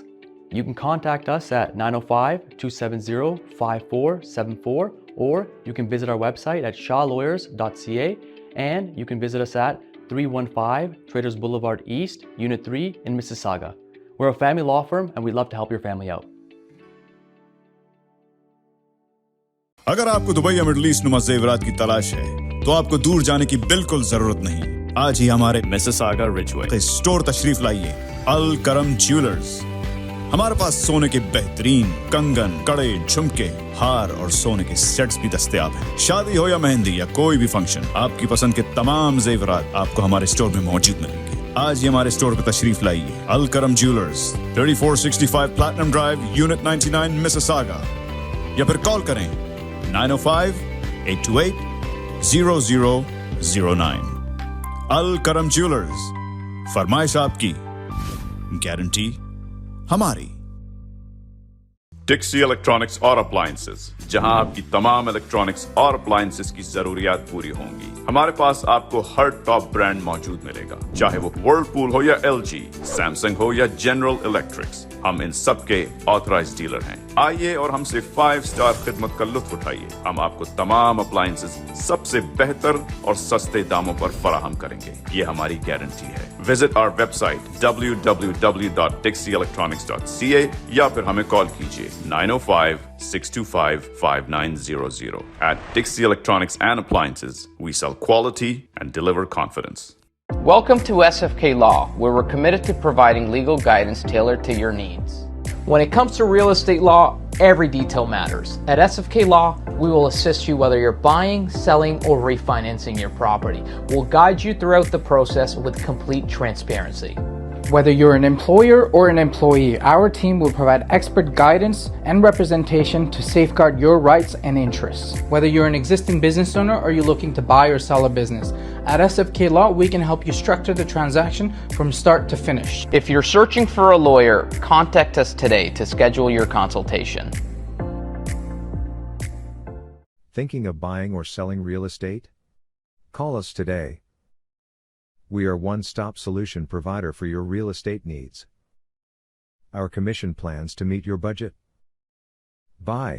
Speaker 4: You can contact us at 905-270-5474, or you can visit our website at shawlawyers.ca, and you can visit us at 315 Traders Boulevard East, Unit 3 in Mississauga. We're a family law firm, and we'd love to help your family out.
Speaker 5: अगर आपको Dubai या middle east नुमा जेवरात की तलाश है तो आपको दूर जाने की बिल्कुल जरूरत नहीं। आज ही हमारे मिसिसागा रिजवे स्टोर तशरीफ लाइए, अल करम ज्वेलर्स। हमारे पास सोने के बेहतरीन कंगन, कड़े, झुमके, हार और सोने के सेट्स भी दस्तयाब हैं। शादी हो या मेहंदी या कोई भी फंक्शन, आपकी पसंद के तमाम जेवरात आपको हमारे स्टोर में मौजूद मिलेंगे। आज ही हमारे स्टोर पर तशरीफ लाइए, अल करम jewellers, 3465 platinum drive, unit 99, Mississauga, या फिर कॉल करें 905-828-0009। अल करम ज्वेलर्स, फरमाइश आपकी, गारंटी हमारी।
Speaker 6: डिक्सी इलेक्ट्रॉनिक्स और अप्लायंसेस, जहां आपकी तमाम इलेक्ट्रॉनिक्स और अप्लायंसेस की जरूरियात पूरी होंगी। हमारे पास आपको हर टॉप ब्रांड मौजूद मिलेगा, चाहे वो वर्लपूल हो या एलजी, सैमसंग हो या जनरल इलेक्ट्रिक्स। हम इन सब के ऑथराइज्ड डीलर हैं। आइए और हमसे 5 स्टार खिदमत का लुत्फ उठाइए। हम आपको तमाम अप्लायंसेस सबसे बेहतर और सस्ते दामों पर फराहम करेंगे, ये हमारी गारंटी है। विजिट आवर वेबसाइट www.dixieelectronics.ca या फिर हमें कॉल कीजिए 905-625-5900. At Dixie Electronics and Appliances, we sell quality and deliver confidence.
Speaker 7: Welcome to SFK Law, where we're committed to providing legal guidance tailored to your needs. When it comes to real estate law, every detail matters. At SFK Law, we will assist you whether you're buying, selling, or refinancing your property. We'll guide you throughout the process with complete transparency.
Speaker 8: Whether you're an employer or an employee, our team will provide expert guidance and representation to safeguard your rights and interests. Whether you're an existing business owner or you're looking to buy or sell a business, at SFK Law, we can help you structure the transaction from start to finish.
Speaker 7: If you're searching for a lawyer, contact us today to schedule your consultation.
Speaker 9: Thinking of buying or selling real estate? Call us today. We are one-stop solution provider for your real estate needs. Our commission plans to meet your budget. Buy,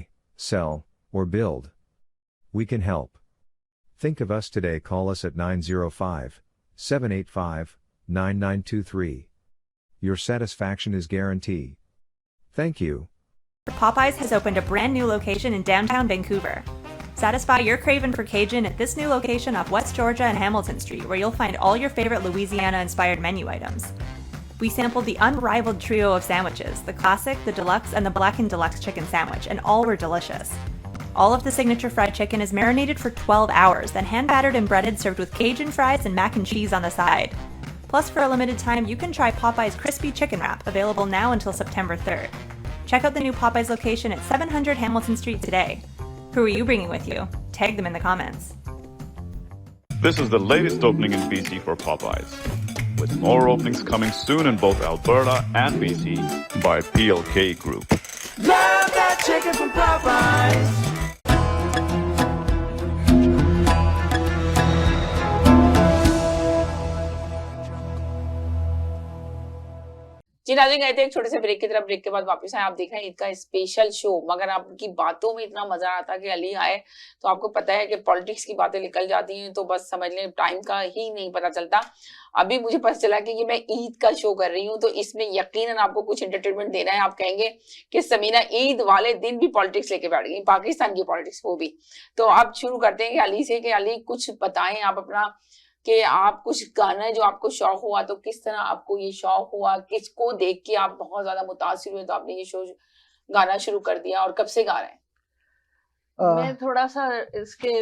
Speaker 9: sell, or build. We can help. Think of us today. Call us at 905-785-9923. Your satisfaction is guaranteed. Thank you.
Speaker 10: Popeyes has opened a brand new location in downtown Vancouver. Satisfy your craving for Cajun at this new location off West Georgia and Hamilton Street, where you'll find all your favorite Louisiana-inspired menu items. We sampled the unrivaled trio of sandwiches, the classic, the deluxe, and the blackened deluxe chicken sandwich, and all were delicious. All of the signature fried chicken is marinated for 12 hours, then hand-battered and breaded, served with Cajun fries and mac and cheese on the side. Plus, for a limited time, you can try Popeye's Crispy Chicken Wrap, available now until September 3rd. Check out the new Popeye's location at 700 Hamilton Street today. Who are you bringing with you? Tag them in the comments.
Speaker 6: This is the latest opening in BC for Popeyes. with more openings coming soon in both Alberta and BC by PLK Group.
Speaker 11: Love that chicken from Popeyes.
Speaker 1: जी नाज़रीन, गए थे एक छोटे से break की तरफ। Break के बाद वापस आए। आप देख रहे हैं ईद का स्पेशल शो। मगर आपकी बातों में इतना मजा आता कि अली आए तो आपको पता है कि पॉलिटिक्स की बातें निकल जाती हैं तो बस समझ लें टाइम का ही नहीं पता चलता। अभी मुझे पता चला कि ये मैं ईद का शो कर रही हूँ तो इसमें यकीनन आपको कुछ एंटरटेनमेंट देना है। आप कहेंगे कि समीना ईद वाले दिन भी पॉलिटिक्स लेके बैठ गई, पाकिस्तान की पॉलिटिक्स वो भी। तो आप शुरू करते हैं कि अली से, कि अली कुछ बताएं आप अपना, कि आप कुछ गाना है जो आपको शौक हुआ तो किस तरह आपको ये शौक हुआ, किसको देख के आप बहुत ज्यादा मुतासिर हुए तो आपने ये शो गाना शुरू कर दिया और कब से गा रहे हैं?
Speaker 3: मैं थोड़ा सा इसके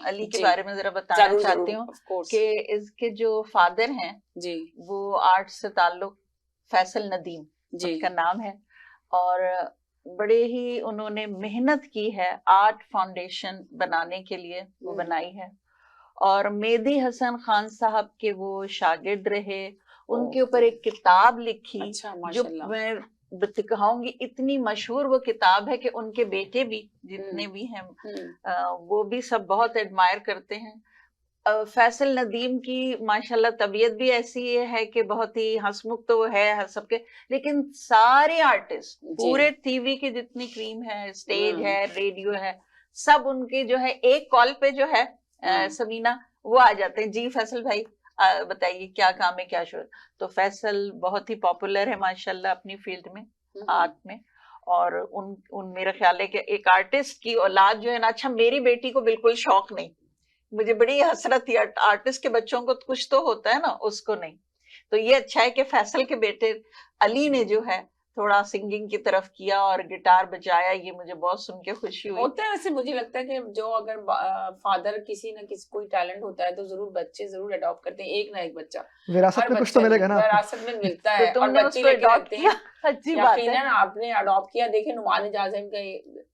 Speaker 3: अली के बारे में जरा बताना चाहती हूँ कि इसके जो फादर हैं
Speaker 1: जी,
Speaker 3: वो आर्ट से ताल्लुक फैसल नदीम जी का नाम है और बड़े ही उन्होंने मेहनत की है आर्ट फाउंडेशन बनाने के लिए, वो बनाई है। और मेहदी हसन खान साहब के वो शागिर्द रहे, उनके ऊपर एक किताब लिखी।
Speaker 1: अच्छा,
Speaker 3: जो मैं दिखाऊंगी, इतनी मशहूर वो किताब है कि उनके बेटे भी जितने भी हैं वो भी सब बहुत एडमायर करते हैं। फैसल नदीम की माशाल्लाह तबीयत भी ऐसी है कि बहुत ही हंसमुख तो है सबके, लेकिन सारे आर्टिस्ट पूरे टीवी के जितनी क्रीम है, स्टेज है, रेडियो है, सब उनके जो है एक कॉल पे जो है समीना वो आ जाते हैं। जी फैसल भाई बताइए क्या काम है, क्या शो। तो फैसल बहुत ही पॉपुलर है माशाल्लाह अपनी फील्ड में, आर्ट में। और उन मेरा ख्याल है कि एक आर्टिस्ट की औलाद जो है ना, अच्छा मेरी बेटी को बिल्कुल शौक नहीं, मुझे बड़ी हसरत थी, आर्टिस्ट के बच्चों को कुछ तो होता है ना, उसको नहीं। तो ये अच्छा है कि फैसल के बेटे अली ने जो है थोड़ा सिंगिंग की तरफ किया और गिटार बजाया, ये मुझे बहुत सुन के खुशी हुई।
Speaker 1: होता है वैसे, मुझे लगता है कि जो अगर फादर किसी ना किसी कोई टैलेंट होता है तो जरूर बच्चे जरूर अडॉप्ट करते हैं, एक ना एक बच्चा
Speaker 2: विरासत में कुछ तो मिलेगा ना,
Speaker 1: विरासत में मिलता है।
Speaker 3: तो
Speaker 1: और बच्चे लेके आते हैं,
Speaker 3: अच्छी बात है।
Speaker 1: यकीनन आपने अडॉप्ट किया। देखे नुमान इजाज़म का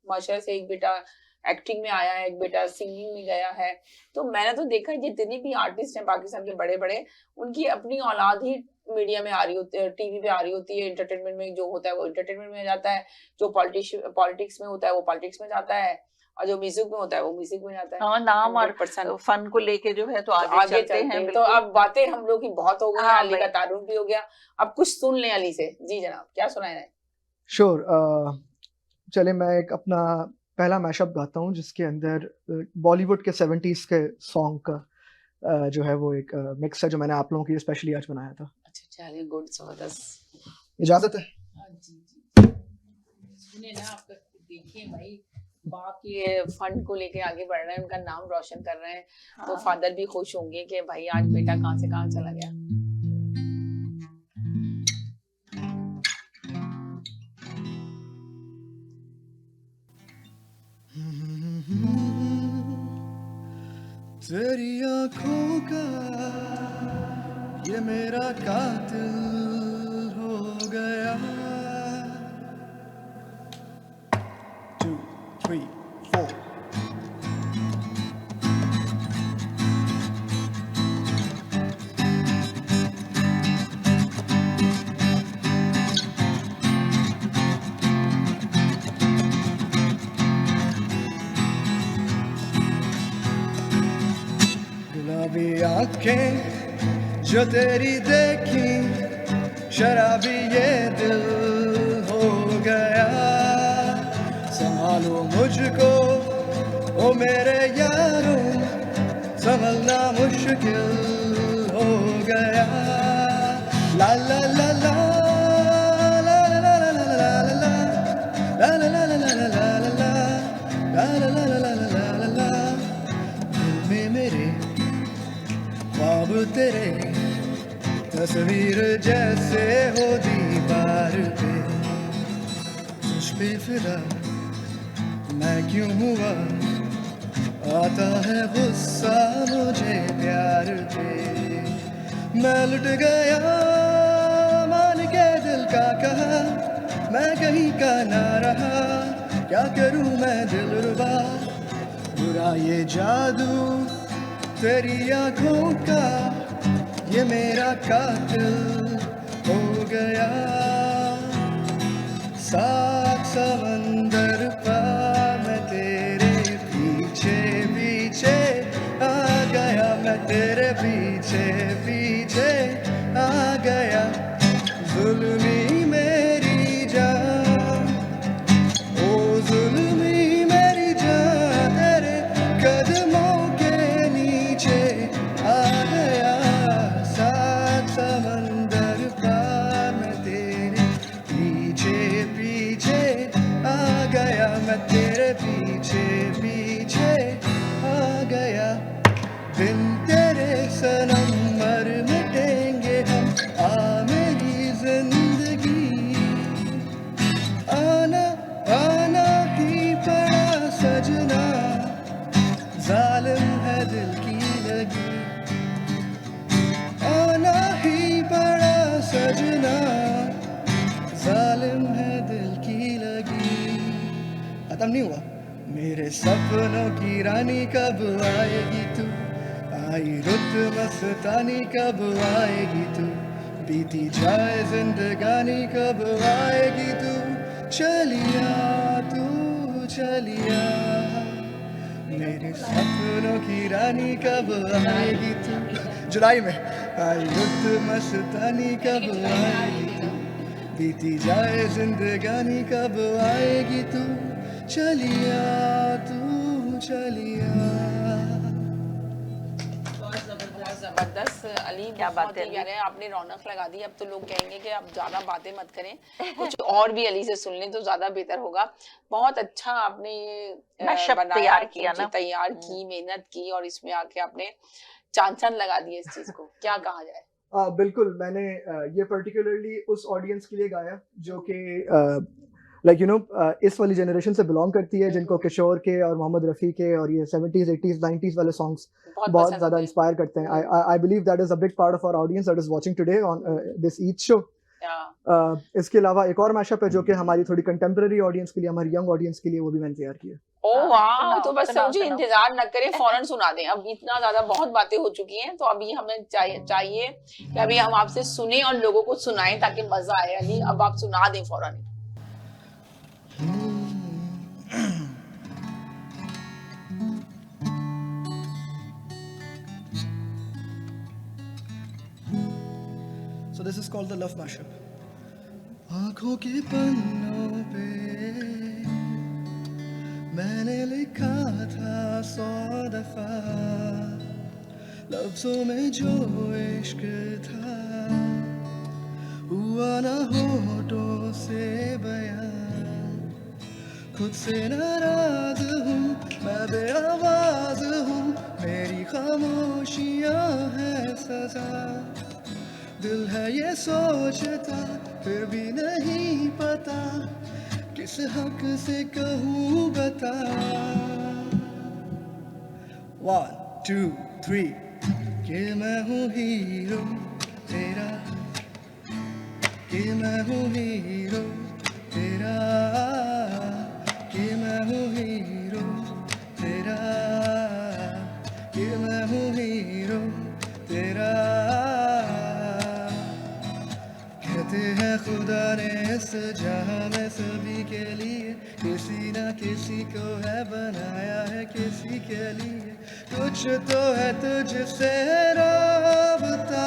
Speaker 1: माशाल्लाह से एक बेटा एक्टिंग में आया है, एक बेटा सिंगिंग में गया है। तो मैंने तो देखा जितने भी आर्टिस्ट हैं पाकिस्तान के बड़े बड़े, उनकी अपनी औलाद ही मीडिया में आ रही होती है, टीवी पे आ रही होती है। एंटरटेनमेंट में जो होता है वो एंटरटेनमेंट में जाता है, जो पॉलिटिक्स में होता है वो पॉलिटिक्स में जाता है, और जो म्यूजिक में होता है वो म्यूजिक में जाता है।
Speaker 3: हाँ, नाम और फन को लेके जो है तो आगे चलते हैं।
Speaker 1: तो अब बातें हम लोग की बहुत हो गई, अली का तारुफ भी हो गया, अब कुछ सुन लें अली से। जी जनाब, क्या सुनाए हैं?
Speaker 2: श्योर, चले मैं एक अपना पहला मैशअप गाता हूँ जिसके अंदर बॉलीवुड के 70s के सॉन्ग का जो है वो एक मिक्स है जो मैंने आप लोगों के लिए स्पेशली आज बनाया था।
Speaker 1: अच्छा चलिए, गुड, जबरदस्त।
Speaker 2: इजाजत है?
Speaker 1: जी सुने ना, आप देखिए भाई बाप ये फंड को लेके आगे बढ़ रहे हैं, उनका नाम रोशन कर रहे हैं। हाँ। तो फादर भी खुश होंगे कि भाई आज बेटा कहाँ से कहाँ चला गया।
Speaker 11: तेरी आंखों का ये मेरा कातिल हो गया। 2, 3, 4 गुलाबी आंखें जो तेरी देखी, शराबी ये दिल हो गया। संभालो मुझको ओ मेरे यारों, संभलना मुश्किल हो गया। ला ला ला ला ला ला ला ला ला ला ला ला ला ला ला ला। दिल में मेरे ख्वाब तेरे तस्वीर जैसे हो दीवार पे, तुझ पे फिदा मैं क्यों हुआ, आता है गुस्सा मुझे प्यार पे। मैं लुट गया मान के दिल का कहा, मैं कहीं का ना रहा, क्या करूं मैं दिलरुबा। बुरा ये जादू तेरी आंखों का, ये मेरा कातिल हो गया। सात समंदर पार मैं तेरे पीछे पीछे आ गया, मैं तेरे पीछे पीछे आ गया। जुल्मी मेरी जान, ओ जुल्मी मेरी जान, तेरे कदमों के नीचे आ गया। सात समंदर पार मैं तेरे पीछे पीछे आ गया, मैं तेरे पीछे पीछे आ गया। बिन तेरे सनम मर मिटेंगे हम, आ मेरी जिंदगी। आना आना ही पड़ा सजना, जालिम है दिल की लगी। आना ही पड़ा सजना, जालिम है दिल की लगी। खत्म नहीं हुआ। मेरे सपनों की रानी कब आएगी तू, आई रुत मस्तानी कब आएगी तू, बीती जाए जिंदगानी कब आएगी तू। चलिया तू चलिया, मेरे सपनों की रानी कब आएगी तू। जुलाई में आई रुत मस्तानी कब आएगी तू, बीती जाए जिंदगानी कब आएगी तू। चलिया तू चलिया।
Speaker 1: बहुत जबरदस्त अली,
Speaker 3: क्या
Speaker 1: बहुत
Speaker 3: बात है
Speaker 1: ही
Speaker 3: अली।
Speaker 1: प्यारे। आपने रौनक लगा दी। अब तो लोग कहेंगे कि आप ज्यादा बातें मत करें, कुछ और भी अली से सुन लें तो ज्यादा बेहतर होगा। बहुत अच्छा आपने ये
Speaker 3: मैशअप
Speaker 1: बनाया,
Speaker 3: तैयार किया
Speaker 1: जी,
Speaker 3: ना।
Speaker 1: तैयार की, मेहनत की और इसमें आके आपने चांद लगा दिया इस चीज को, क्या कहा जाए।
Speaker 2: बिल्कुल, मैंने ये पर्टिकुलरली उस ऑडियंस के लिए गाया जो कि लाइक यू नो इस वाली जनरेशन से बिलोंग करती है, जिनको किशोर के और मोहम्मद रफ़ी के और ये 70s 80s 90s वाले सॉन्ग्स
Speaker 1: बहुत
Speaker 2: बहुत
Speaker 1: पसंद
Speaker 2: ज़्यादा
Speaker 1: होते हैं।
Speaker 2: इंस्पायर करते हैं। I believe that is a big part of our audience that is watching today on this Eid show.
Speaker 1: या,
Speaker 2: इसके अलावा एक और मैशअप है जो कि हमारी थोड़ी कंटेम्प्रेरी ऑडियंस के लिए, हमारी यंग ऑडियंस के लिए, वो भी मैंने तैयार किया।
Speaker 1: ओ
Speaker 3: हाँ,
Speaker 1: वाह,
Speaker 3: सुनाओ,
Speaker 1: तो बस
Speaker 3: सुनाओ,
Speaker 1: मुझे
Speaker 3: सुनाओ।
Speaker 1: इंतजार न करें, फौरन सुना दें। अब इतना ज्यादा बहुत बातें हो चुकी हैं, तो अभी हमें चाहिए कि अभी हम आपसे सुने और लोगों को सुनाएं ताकि मजा आए। अली, अब आप सुना दें फौरन।
Speaker 11: So this is called the love mashup. आँखों के पन्नों पे मैंने लिखा था 100 दफा, लफ्जों में जो इश्क था हुआ ना होठों से बयां। खुद से नाराज हूँ मैं, बेआवाज हूँ, मेरी खामोशियाँ हैं सजा। दिल है ये सोचता फिर भी नहीं पता, किस हक से कहूँ बता। 1 2 3 कि मैं हूँ हीरो तेरा, कि मैं हूँ हीरो तेरा, कि मैं हूँ हीरो तेरा, कि मैं हूँ हीरो तेरा। कहते हैं खुदा ने इस जहां में सभी के लिए किसी ना किसी को है बनाया है किसी के लिए। कुछ तो है तुझसे राबता,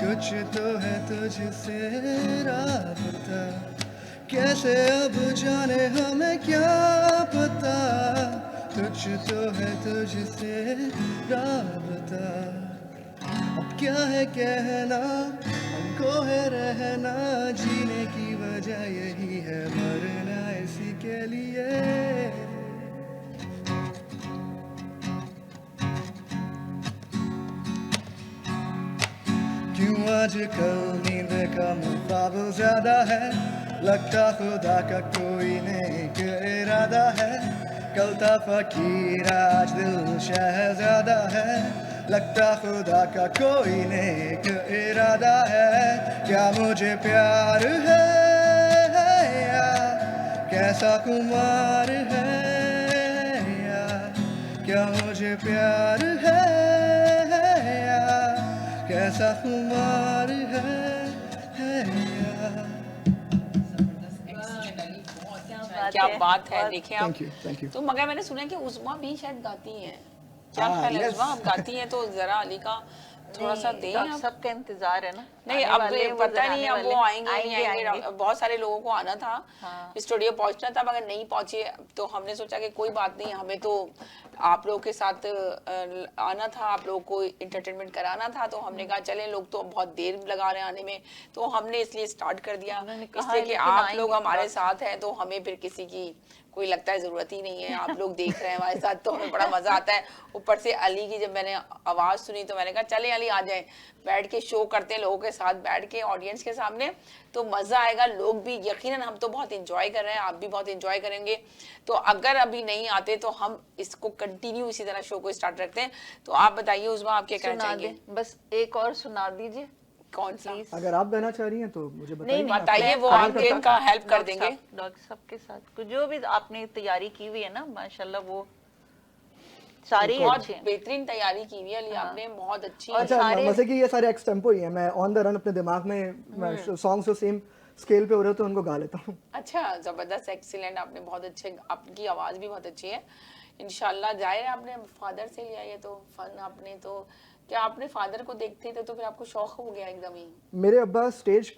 Speaker 11: कुछ तो है तुझसे राबता, कैसे अब जाने हमें क्या पता। कुछ तो है तुझसे राबता, अब क्या है कहना, हमको है रहना, जीने की वजह यही है, मरना इसी के लिए। क्यों आजकल नींद का मुकाबला ज्यादा है, लगता खुदा का कोई नेक इरादा है। कल था फकीर आज दिल शहजादा है, लगता खुदा का कोई नेक इरादा है। क्या मुझे प्यार है या कैसा कुमार है, या क्या मुझे प्यार है या कैसा ऐसा खुमार है यार।
Speaker 1: क्या बात है,
Speaker 3: बहुत-
Speaker 1: देखिए आप।
Speaker 2: थैंक यू
Speaker 1: तो मगर मैंने सुना है कि उस्मा भी शायद गाती हैं, क्या
Speaker 2: हाँ,
Speaker 1: ख्याल है
Speaker 2: yes.
Speaker 1: उस्मा, आप गाती हैं तो जरा अली का थोड़ा सा
Speaker 3: नहीं,
Speaker 1: दें
Speaker 3: अब
Speaker 1: आप।
Speaker 3: सबका इंतजार है ना,
Speaker 1: नहीं
Speaker 3: आने
Speaker 1: अब
Speaker 3: वाले हैं, वो
Speaker 1: पता
Speaker 3: जरा
Speaker 1: नहीं
Speaker 3: आने
Speaker 1: अब वो
Speaker 3: वाले
Speaker 1: आएंगे नहीं आएंगे,
Speaker 3: आएंगे।
Speaker 1: बहुत सारे लोगों को आना था,
Speaker 3: हाँ।
Speaker 1: स्टूडियो पहुंचना था मगर नहीं पहुंचे, तो हमने सोचा कि कोई बात नहीं, हमें तो आप लोगों के साथ आना था, आप लोगों को इंटरटेनमेंट कराना था, तो हमने कहा चले, लोग तो बहुत देर लगा रहे हैं आने में, तो हमने इसलिए स्टार्ट कर दिया,
Speaker 3: उन्होंने कहा
Speaker 1: इसलिए
Speaker 3: है
Speaker 1: कि
Speaker 3: लेकिन
Speaker 1: आप
Speaker 3: आएंगे
Speaker 1: लोग हमारे
Speaker 3: बात।
Speaker 1: साथ हैं तो हमें फिर किसी की कोई लगता है जरूरत ही नहीं है, आप लोग देख रहे हैं हमारे साथ तो हमें बड़ा मजा आता है। ऊपर से अली की जब मैंने आवाज सुनी तो मैंने कहा चले अली आ जाए, बैठ के शो करते हैं लोगों के साथ बैठ के ऑडियंस के सामने, तो मजा आएगा, लोग भी यकीनन, हम तो बहुत एंजॉय कर रहे हैं, आप भी बहुत एंजॉय करेंगे। तो अगर अभी नहीं आते तो हम इसको कंटिन्यू इसी तरह शो को स्टार्ट रखते हैं। तो आप बताइए उस्मा, आप क्या कहना
Speaker 3: सुना
Speaker 1: चाहेंगे?
Speaker 3: दे, बस एक और सुना दीजिए
Speaker 1: कौन सा?
Speaker 2: अगर आप गाना चाह रही हैं तो मुझे बताइए।
Speaker 3: नहीं,
Speaker 2: मैं
Speaker 1: बताइए,
Speaker 2: आपको
Speaker 1: वो
Speaker 2: cover
Speaker 1: आप
Speaker 2: करता हूँ।
Speaker 1: इनका हेल्प कर देंगे।
Speaker 3: डॉक्टर साहब के साथ जो भी आपने तैयारी की हुई है ना, माशाल्लाह वो सारी
Speaker 1: बहुत
Speaker 3: अच्छी हैं।
Speaker 1: बेहतरीन तैयारी की हुई है अली आपने, बहुत अच्छी।
Speaker 3: और
Speaker 2: अच्छा,
Speaker 3: सारे-
Speaker 2: मजे की ये सारे एक्स टेम्पो ही है, मैं ऑन द रन अपने दिमाग में सॉन्ग्स जो सेम स्केल पे हो रहे हो तो उनको गा लेता हूँ।
Speaker 1: अच्छा, जबरदस्त, एक्सीलेंट, आपने बहुत अच्छे, आपकी आवाज भी बहुत अच्छी है। इंशाल्लाह जाहिर है आपने फादर से लिया ये तो फन, आपने तो क्या आपने फादर को देखते थे तो फिर आपको शौक हो गया एकदम ही?
Speaker 2: मेरे अब्बा स्टेज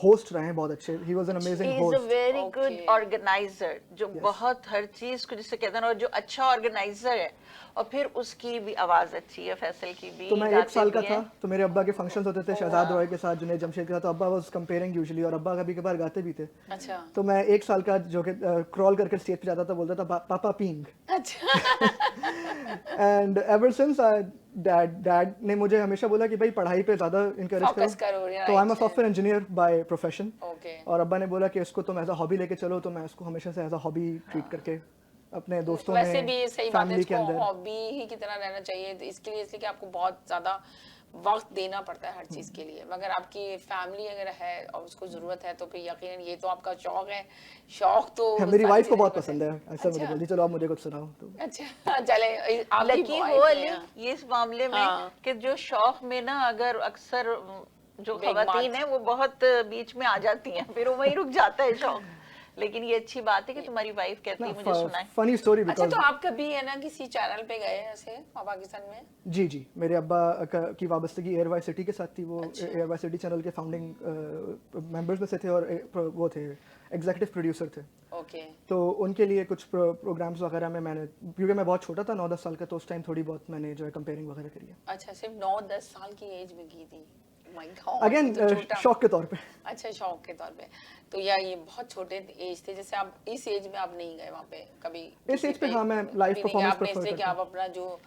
Speaker 2: होस्ट रहे हैं बहुत अच्छे, he was an amazing
Speaker 3: He is a
Speaker 2: host.
Speaker 3: very good
Speaker 1: Okay.
Speaker 3: organizer, जो बहुत हर चीज को जिसे कहते हैं, और जो अच्छा ऑर्गेनाइजर है, और फिर उसकी भी आवाज अच्छी है, फैसल की भी।
Speaker 2: तो मैं 1
Speaker 3: गाते
Speaker 2: साल का
Speaker 3: भी
Speaker 2: था,
Speaker 3: हैं।
Speaker 2: तो मेरे अब्बा के फंक्शंस होते थे शहजाद रॉय के साथ, जुनैद जमशेद के साथ, तो अब्बा वाज कंपेयरिंग यूजुअली, और अब्बा कभी कभार गाते भी थे।
Speaker 1: अच्छा
Speaker 2: तो मैं 1 साल का जो कि क्रॉल करके स्टेज पे जाता था, बोलता था पापा पींग।
Speaker 1: अच्छा
Speaker 2: एंड एवर सिंस डैड ने मुझे हमेशा बोला कि भाई पढ़ाई पे ज्यादा इंकरेज
Speaker 1: Focus करो,
Speaker 2: करो,
Speaker 1: right,
Speaker 2: तो I am a
Speaker 1: right.
Speaker 2: Software engineer by profession.
Speaker 1: Okay.
Speaker 2: और अब्बा ने बोला कि इसको तुम एज अ हॉबी लेके चलो, तो मैं इसको हमेशा से एज अ हॉबी ट्रीट करके अपने दोस्तों में,
Speaker 1: वैसे भी ये सही बात है,
Speaker 2: फैमिली के
Speaker 1: इसको
Speaker 2: अंदर।
Speaker 1: हॉबी ही की तरह रहना चाहिए, तो इसके लिए इसलिए कि आपको बहुत ज्यादा वक्त देना पड़ता है हर चीज के लिए, मगर आपकी फैमिली अगर है और उसको जरूरत है तो फिर यकीनन ये तो आपका शौक है, शौक तो
Speaker 2: मेरी
Speaker 1: सारी
Speaker 2: वाइफ को
Speaker 1: चीजें
Speaker 2: बहुत
Speaker 1: करते
Speaker 2: पसंद है,
Speaker 1: हैं।
Speaker 2: ऐसा मुझे
Speaker 1: अच्छा।
Speaker 2: बोलती चलो आप मुझे कुछ सुनाओ, तो
Speaker 1: अच्छा चले, आप भी
Speaker 3: लकी
Speaker 1: wife
Speaker 3: हो
Speaker 1: हैं।
Speaker 3: अली ये इस मामले में
Speaker 1: हाँ।
Speaker 3: कि जो शौक में ना, अगर अक्सर जो
Speaker 1: बेगमात।
Speaker 3: खवातीन है वो बहुत बीच में आ जाती हैं, फिर वो वहीं रुक जाता है शौक। लेकिन ये अच्छी बात है कि तुम्हारी वाइफ कहती है मुझे सुनाए।
Speaker 2: फनी स्टोरी
Speaker 1: अच्छा,
Speaker 2: बिकॉज
Speaker 1: तो आप कभी है ना किसी चैनल पे गए ऐसे पाकिस्तान में?
Speaker 2: जी जी, मेरे अब्बा की वाबस्तगी एयर वाई सिटी के साथ थी, वो
Speaker 1: अच्छा।
Speaker 2: एयर वाई सिटी चैनल के फाउंडिंग मेंबर्स में से थे, और वो थे एग्जीक्यूटिव प्रोड्यूसर थे।
Speaker 1: ओके।
Speaker 2: तो उनके लिए कुछ प्रोग्राम्स वगैरह में मैंने, क्योंकि मैं बहुत छोटा था 9-10 साल का, तो उस टाइम थोड़ी बहुत मैंने जो है कंपेयरिंग वगैरह करी है।
Speaker 1: अच्छा, सिर्फ 9-10 साल की एज में की थी? माय गॉड,
Speaker 2: अगेन
Speaker 1: तो छोटा।
Speaker 2: शौक के तौर पे।
Speaker 1: अच्छा, शौक के तौर पे, तो या ये बहुत छोटे एज थे, जैसे आप इस एज में आप नहीं गए वहाँ पे कभी?
Speaker 2: इस एज पे हाँ, मैं लाइव परफॉर्मेंस
Speaker 1: आपने
Speaker 2: प्रेफर
Speaker 1: इसलिए कि
Speaker 2: करता
Speaker 1: आप
Speaker 2: हूँ।
Speaker 1: अपना जो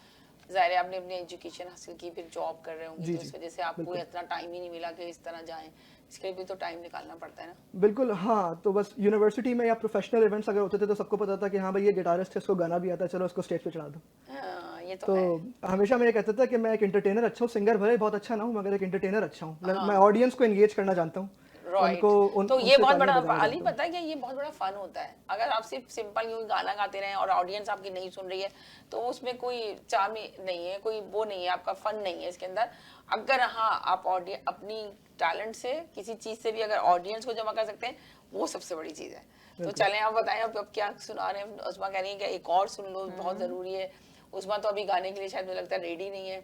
Speaker 1: जाहिर है आपने अपनी एजुकेशन हासिल की, फिर जॉब कर रहे होंगे,
Speaker 2: जी,
Speaker 1: तो इस
Speaker 2: जी,
Speaker 1: वजह से आपको
Speaker 2: बिल्कुल।
Speaker 1: इतना टाइम ही नहीं मिला कि इस तरह जाएं, इसके लिए भी तो टाइम निकालना पड़ता है ना।
Speaker 2: बिल्कुल हाँ, तो बस यूनिवर्सिटी में या प्रोफेशनल इवेंट्स अगर होते थे तो सबको पता था कि हाँ भाई ये गिटारिस्ट है, इसको गाना भी आता है, चलो इसको स्टेज पे चढ़ा दो।
Speaker 1: हाँ, ये तो
Speaker 2: तो
Speaker 1: है।
Speaker 2: हमेशा मैं ये कहता था कि मैं एक एंटरटेनर अच्छा हूँ, सिंगर भले बहुत अच्छा ना हूँ मगर एक एंटरटेनर अच्छा हूँ, मैं ऑडियंस को एंगेज करना जानता हूँ।
Speaker 1: Right.
Speaker 2: तो
Speaker 1: ये
Speaker 2: उनसे
Speaker 1: बहुत
Speaker 2: तालियां
Speaker 1: बड़ा
Speaker 2: बजाना
Speaker 1: अली,
Speaker 2: जानता हूँ।
Speaker 1: पता है कि ये बहुत बड़ा फन होता है, अगर आप सिर्फ सिंपल यूं गाना गाते रहें और ऑडियंस आपकी नहीं सुन रही है तो उसमें कोई चार्म नहीं है, कोई वो नहीं है, आपका फन नहीं है इसके अंदर। अगर हाँ आप अपनी टैलेंट से किसी चीज से भी अगर ऑडियंस को जमा कर सकते हैं, वो सबसे बड़ी चीज है। तो चलें आप बताएं अब क्या सुना रहे हैं? उस्मा कह रही है कि एक और सुन लो, बहुत जरूरी है। उस्मा तो अभी गाने के लिए शायद मुझे लगता है रेडी नहीं है।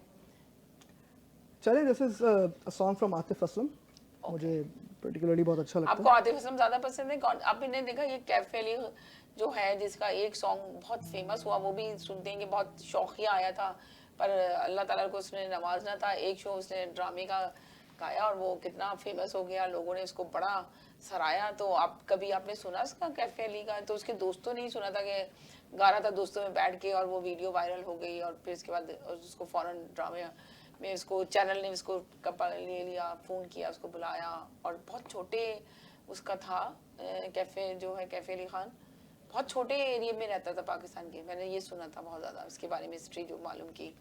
Speaker 2: चलिए, this is a song from Atif Aslam, मुझे पर्टिकुलरली बहुत अच्छा लगता
Speaker 1: आपको आतिफ असलम ज्यादा पसंद है? आपने देखा ये कैफे अली जो है जिसका एक सॉन्ग बहुत फेमस हुआ, वो भी सुनते हैं कि बहुत शौकिया आया था, पर अल्लाह ताला को उसने नवाजना था, एक शो उसने ड्रामे का गाया और वो कितना फेमस हो गया, लोगों ने उसको बड़ा सराहा। तो आप कभी आपने सुना उसका कैफे अली का? तो उसके दोस्तों ने ही सुना था कि गा रहा था दोस्तों में बैठ के, और वो वीडियो वायरल हो गई, और फिर इसके बाद उसको फौरन ड्रामे में उसको चैनल ने उसको ले लिया, फ़ोन किया, उसको बुलाया, और बहुत छोटे उसका था कैफ़े जो है कैफ़े अली खान, बहुत छोटे एरिया में रहता था पाकिस्तान के। मैंने ये सुना था बहुत ज़्यादा उसके बारे में हिस्ट्री जो मालूम की।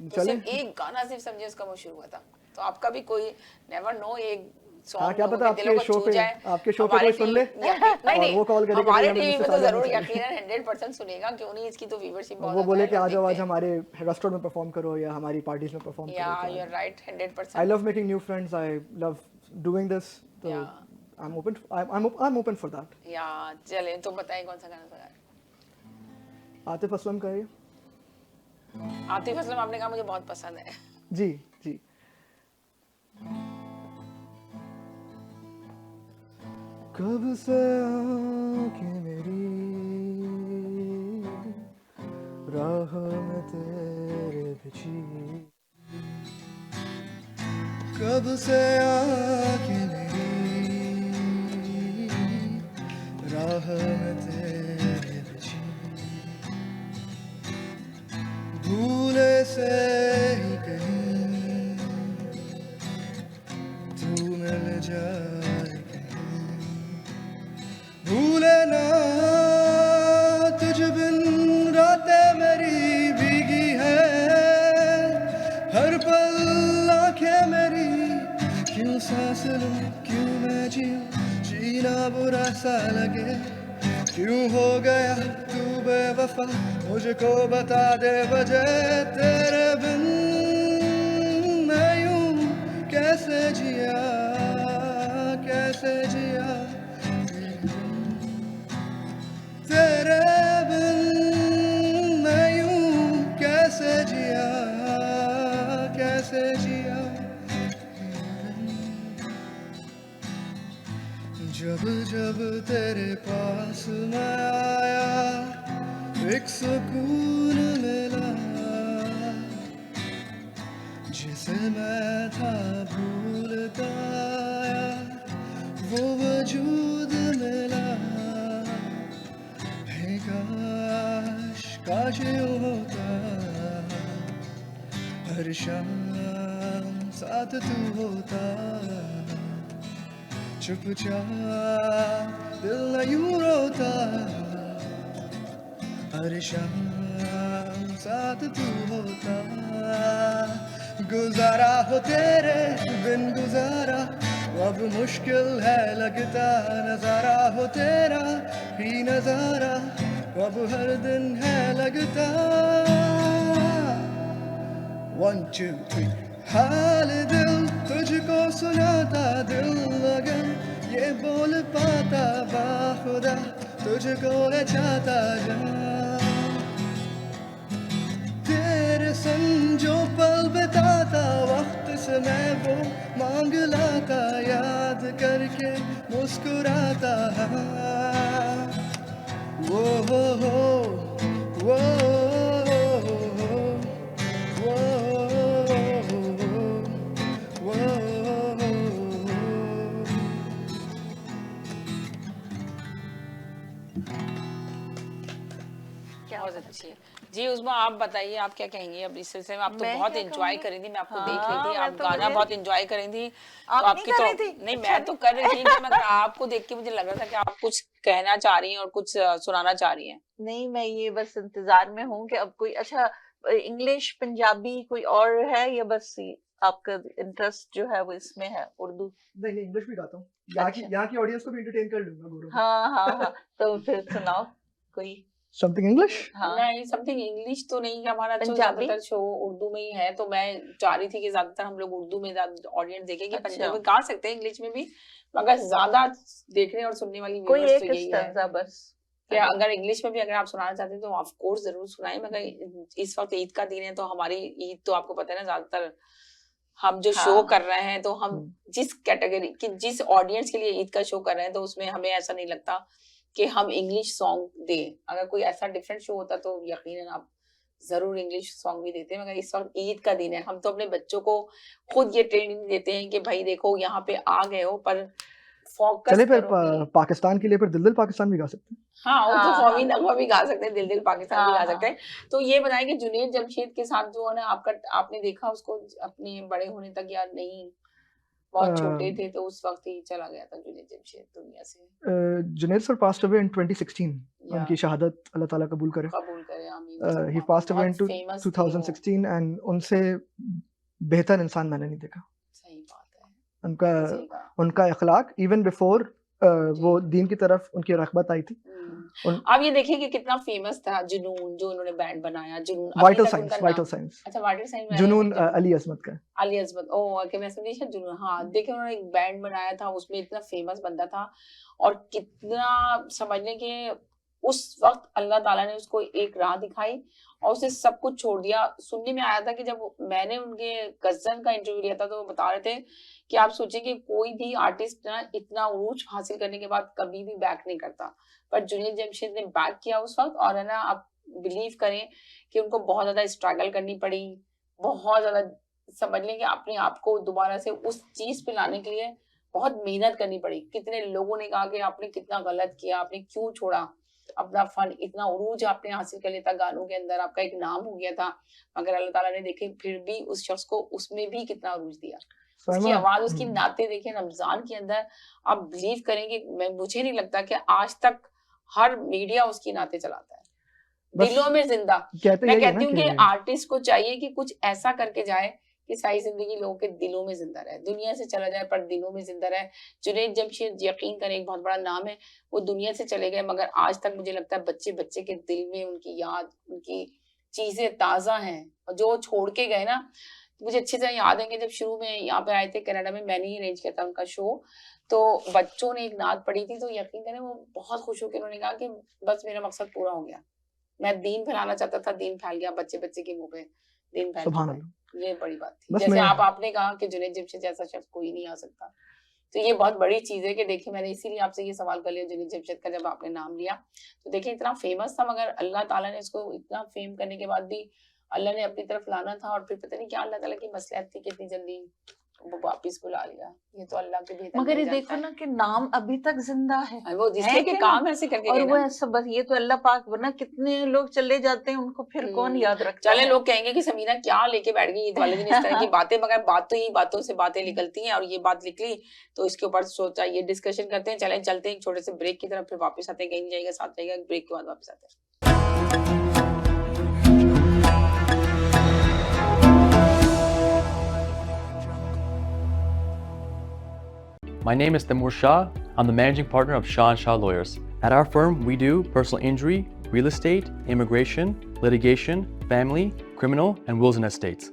Speaker 1: तो सिर्फ एक गाना सिर्फ समझे उसका मशहूर हुआ था। तो आपका भी कोई नेवर नो, एक
Speaker 2: हाँ,
Speaker 1: सॉन्ग
Speaker 2: क्या
Speaker 1: लोगों
Speaker 2: पता
Speaker 1: के दिलों
Speaker 2: आपके
Speaker 1: को
Speaker 2: शो
Speaker 1: छू
Speaker 2: पे
Speaker 1: जाए।
Speaker 2: कोई
Speaker 1: हमारे
Speaker 2: सुन
Speaker 1: टीवी
Speaker 2: ले
Speaker 1: नहीं
Speaker 2: और
Speaker 1: नहीं,
Speaker 2: वो कॉल करे कि
Speaker 1: हमारे
Speaker 2: हमें
Speaker 1: टीवी
Speaker 2: मिसेस
Speaker 1: में तो
Speaker 2: सागा
Speaker 1: जरूर
Speaker 2: मिसेस
Speaker 1: यकीनन 100% सुनेगा, क्यों नहीं, इसकी तो व्यूवरशिप बहुत
Speaker 2: वो
Speaker 1: ज्यादा
Speaker 2: बोले
Speaker 1: है,
Speaker 2: कि आ
Speaker 1: लोग
Speaker 2: जाओ आज
Speaker 1: देखते हैं।
Speaker 2: हमारे रेस्टोरेंट में परफॉर्म करो या हमारी पार्टीज में परफॉर्म
Speaker 1: या
Speaker 2: करो,
Speaker 1: यू आर
Speaker 2: तो
Speaker 1: right,
Speaker 2: I
Speaker 1: 100%।
Speaker 2: Love making new friends, I love doing this, तो
Speaker 1: या
Speaker 2: I am open for that.
Speaker 1: या चले तो बताएं कौन सा गाना सुना है?
Speaker 2: आतिफ असलम का ये,
Speaker 1: आतिफ असलम आपने कहा मुझे बहुत पसंद है।
Speaker 2: जी जी। कब से आँखें मेरी राह में तेरे बिछी,
Speaker 11: कब से आँखें मेरी राह में तेरे बिछी, भूले से ही कहीं तू मिल जाए कहीं, भूले ना तुझ बिन रातें मेरी भीगी है, हर पल आँखें मेरी क्यों सांस लूं, क्यों मैं जीऊं, जीना बुरा सा लगे, क्यों हो गया तू बेवफा, मुझको बता दे वजह, तेरे बिन मैं यूं कैसे जिया, कैसे जिया, तेरे बिन मैं यूं कैसे जिया, कैसे जिया। जब जब तेरे पास मैं आया एक सुकून मिला, जिसे मैं था भूलता आया वो वजूद मिला, है काश काश यूं होता, हर शाम साथ तू होता, चुपचाप दिल न यूं रोता, हर शाम साथ तू होता, गुजारा हो तेरे बिन गुजारा अब मुश्किल है लगता, नजारा हो तेरा ही नजारा अब हर दिन है लगता, 1 2 3 हाल दिल तुझको सुनाता, दिल अगर ये बोल पाता, बाखुदा तुझको है चाहता जा, तेरे संग जो पल बिताता, वक्त से मैं वो मांग लाता, याद करके मुस्कुराता, वो वो
Speaker 1: बहुत अच्छी है जी। उस्मा आप बताइए, आप क्या कहेंगी अब इस सिलसिले में? आप तो
Speaker 3: मैं
Speaker 1: बहुत
Speaker 3: क्या
Speaker 1: एंजॉय
Speaker 3: कहूँगी?
Speaker 1: करी थी, मैं आपको
Speaker 3: हाँ,
Speaker 1: देख रही थी,
Speaker 3: मैं
Speaker 1: आप
Speaker 3: तो
Speaker 1: गाना
Speaker 3: मुझे-
Speaker 1: बहुत एंजॉय करी थी, तो
Speaker 3: आप
Speaker 1: आपकी
Speaker 3: नहीं कर
Speaker 1: तो
Speaker 3: रही थी?
Speaker 1: नहीं,
Speaker 3: अच्छा।
Speaker 1: मैं तो कर रही थी, मगर आपको देख के मुझे लग रहा था कि आप कुछ कहना चाह रही हैं और कुछ सुनाना चाह रही हैं।
Speaker 3: नहीं, मैं ये बस इंतजार में हूँ कि अब कोई अच्छा इंग्लिश पंजाबी कोई और है, या बस आपका इंटरेस्ट जो है वो इसमें है, उर्दू?
Speaker 2: नहीं नहीं, इंग्लिश भी गाता हूँ,
Speaker 3: अच्छा।
Speaker 2: यहाँ की ऑडियंस को भी एंटरटेन कर लूंगा गोरो।
Speaker 3: हाँ हाँ हाँ, तो फिर सुनाओ कोई।
Speaker 2: Something English.
Speaker 3: हाँ,
Speaker 1: नहीं, समथिंग इंग्लिश तो नहीं, हमारा तो
Speaker 3: पंजाबी?
Speaker 1: ज्यादातर शो उर्दू में ही है, तो मैं चाह रही थी कि ज्यादातर हम लोग उर्दू में ऑडियंस देखेंगे,
Speaker 3: अच्छा।
Speaker 1: पंजाबी गा सकते हैं, इंग्लिश में भी, मगर ज्यादा देखने और सुनने वाली
Speaker 3: कोई
Speaker 1: व्यूअर्स तो
Speaker 3: एक
Speaker 1: यही है
Speaker 3: स्टैंजा बस।
Speaker 1: कि अगर इंग्लिश में भी अगर आप सुनाना चाहते हैं तो ऑफ कोर्स जरूर सुनाएं, मगर इस वक्त ईद का दिन है, तो हमारी ईद तो आपको पता है ना, ज्यादातर हम जो शो
Speaker 3: हाँ।
Speaker 1: कर रहे हैं, तो हम जिस कैटेगरी की, जिस ऑडियंस के लिए ईद का शो कर रहे हैं, तो उसमें हमें ऐसा नहीं लगता कि हम इंग्लिश सॉन्ग दें। अगर कोई ऐसा डिफरेंट शो होता तो यकीनन आप जरूर इंग्लिश सॉन्ग भी देते हैं, मगर इस वक्त ईद का दिन है, हम तो अपने बच्चों को खुद ये ट्रेनिंग देते हैं कि भाई देखो यहाँ पे आ गए हो, पर फोकस
Speaker 2: चले फिर
Speaker 1: करो कि
Speaker 2: पाकिस्तान के लिए फिर दिल दिल पाकिस्तान भी गा सकते हैं।
Speaker 1: हाँ, वो तो
Speaker 3: हाँ,
Speaker 1: कौमी
Speaker 3: हाँ।
Speaker 1: नगमा भी गा सकते हैं, दिल दिल पाकिस्तान भी
Speaker 3: हाँ,
Speaker 1: गा
Speaker 3: हाँ।
Speaker 1: सकते हैं। तो ये बताएं कि जुनैद जमशेद के साथ जो है ना आपका, आपने देखा उसको अपने बड़े होने तक, या नहीं बहुत छोटे थे तो उस वक्त ही चला गया था जुनैद जमशेद दुनिया से?
Speaker 2: Junaid sir passed away in 2016,
Speaker 1: या
Speaker 2: उनकी शहादत अल्लाह ताला कबूल करे।
Speaker 1: कबूल करे, आमीन।
Speaker 2: ही पास्ड अवे इन
Speaker 1: बहुत फेमस थे वो।
Speaker 2: 2016 एंड उनसे बेहतर इंसान मैंने नहीं देखा।
Speaker 1: सही बात है।
Speaker 2: उनका
Speaker 1: सही कहा।
Speaker 2: उनका अखलाक इवन बिफोर वो दीन की तरफ उनकी रग़बत आई थी।
Speaker 1: आप ये देखिए कि कितना फेमस था जुनून, जो उन्होंने बैंड बनाया जुनून, अभी
Speaker 2: वाइटल
Speaker 1: तक
Speaker 2: साइंस,
Speaker 1: उनका
Speaker 2: वाइटल
Speaker 1: नाम,
Speaker 2: साइंस,
Speaker 1: अच्छा वाइटल साइंस में
Speaker 2: जुनून अली अज़मत का।
Speaker 1: अली अज़मत, ओह ओके, मैं समझी शायद जुनून, हाँ देखिए उन्होंने एक बैंड बनाया था, उसमें इतना फेमस बंदा था और कितना समझने के उस वक्त अल्लाह ताला ने उसको एक राह दिखाई और उसने सब कुछ छोड़ दिया। सुनने में आया था कि जब मैंने उनके कजन का इंटरव्यू लिया था तो वो बता रहे थे कि आप सोचें कि कोई भी आर्टिस्ट ना इतना उरूज हासिल करने के बाद कभी भी बैक नहीं करता, पर जुनैद जमशेद ने बैक किया उस वक्त और है ना, आप बिलीव करें कि उनको बहुत ज्यादा स्ट्रगल करनी पड़ी, बहुत ज्यादा समझ लें कि अपने आप को दोबारा से उस चीज पे लाने के लिए बहुत मेहनत करनी पड़ी। कितने लोगों ने कहा कि आपने कितना गलत किया, आपने क्यों छोड़ा अपना फन, इतना उरूज आपने हासिल कर लिया था गानों के अंदर, आपका एक नाम हो गया था, मगर अल्लाह ताला ने देखे फिर भी उस शख्स को उसमें भी कितना उरूज दिया। उसकी आवाज, उसकी नाते देखें रमजान के अंदर, आप बिलीव करेंगे, मुझे नहीं लगता कि आज तक हर मीडिया उसकी नाते चलाता है, दिलों में जिंदा। मैं कहती हूँ कि आर्टिस्ट को चाहिए कि कुछ ऐसा करके जाए कि सारी जिंदगी लोगों के दिलों में जिंदा रहे, दुनिया से चला जाए पर दिलों में जिंदा रहे। जुनैद जमशेद यकीन करें एक बहुत बड़ा नाम है, वो दुनिया से चले गए मगर आज तक मुझे लगता है बच्चे बच्चे के दिल में उनकी याद, उनकी चीजें ताजा हैं। और जो छोड़ के गए ना, मुझे अच्छी तरह याद है कि जब शुरू में यहाँ पे आए थे कनाडा में, मैंने ही अरेंज किया था उनका शो, तो बच्चों ने एक नात पढ़ी थी, तो यकीन करें वो बहुत खुश होकर उन्होंने कहा कि बस मेरा मकसद पूरा हो गया, मैं दीन फैलाना चाहता था, दीन फैल गया, बच्चे बच्चे के मुंह पे दीन फैल गया। ये बड़ी बात थी। जैसे आपने कहा कि जुनैद जमशेद जैसा शख्स कोई नहीं आ सकता, तो ये बहुत बड़ी चीज है कि देखिए मैंने इसीलिए आपसे ये सवाल कर लिया जुनैद जमशेद का जब आपने नाम लिया, तो देखिए इतना फेमस था मगर अल्लाह ताला ने इसको इतना फेम करने के बाद भी अल्लाह ने अपनी तरफ लाना था और फिर पता नहीं क्या अल्लाह ताला की मसलहत थी, कितनी जल्दी वो वापस बुला लिया। ये तो अल्लाह के बेहतर
Speaker 3: मगर ये देखो ना कि नाम अभी तक जिंदा है,
Speaker 1: वो जिसके के काम ऐसे करके
Speaker 3: और वो ऐसा बस, ये तो अल्लाह पाक, वरना कितने लोग चले जाते हैं उनको फिर कौन याद रखता है।
Speaker 1: चले लोग कहेंगे कि समीना क्या लेके बैठ गई ईद वाले दिन इस तरह की बातें, मगर बात तो यही बातों से बातें निकलती हैं और ये बात निकली तो इसके ऊपर सोचा ये डिस्कशन करते हैं। चलें चलते हैं एक छोटे से ब्रेक की तरफ, फिर वापस आते हैं, कहीं नहीं जाएगा, साथ जाएगा, ब्रेक के बाद वापस आते हैं।
Speaker 4: My name is Taimur Shah. I'm the managing partner of Shah & Shah Lawyers. At our firm, we do personal injury, real estate, immigration, litigation, family, criminal, and wills and estates.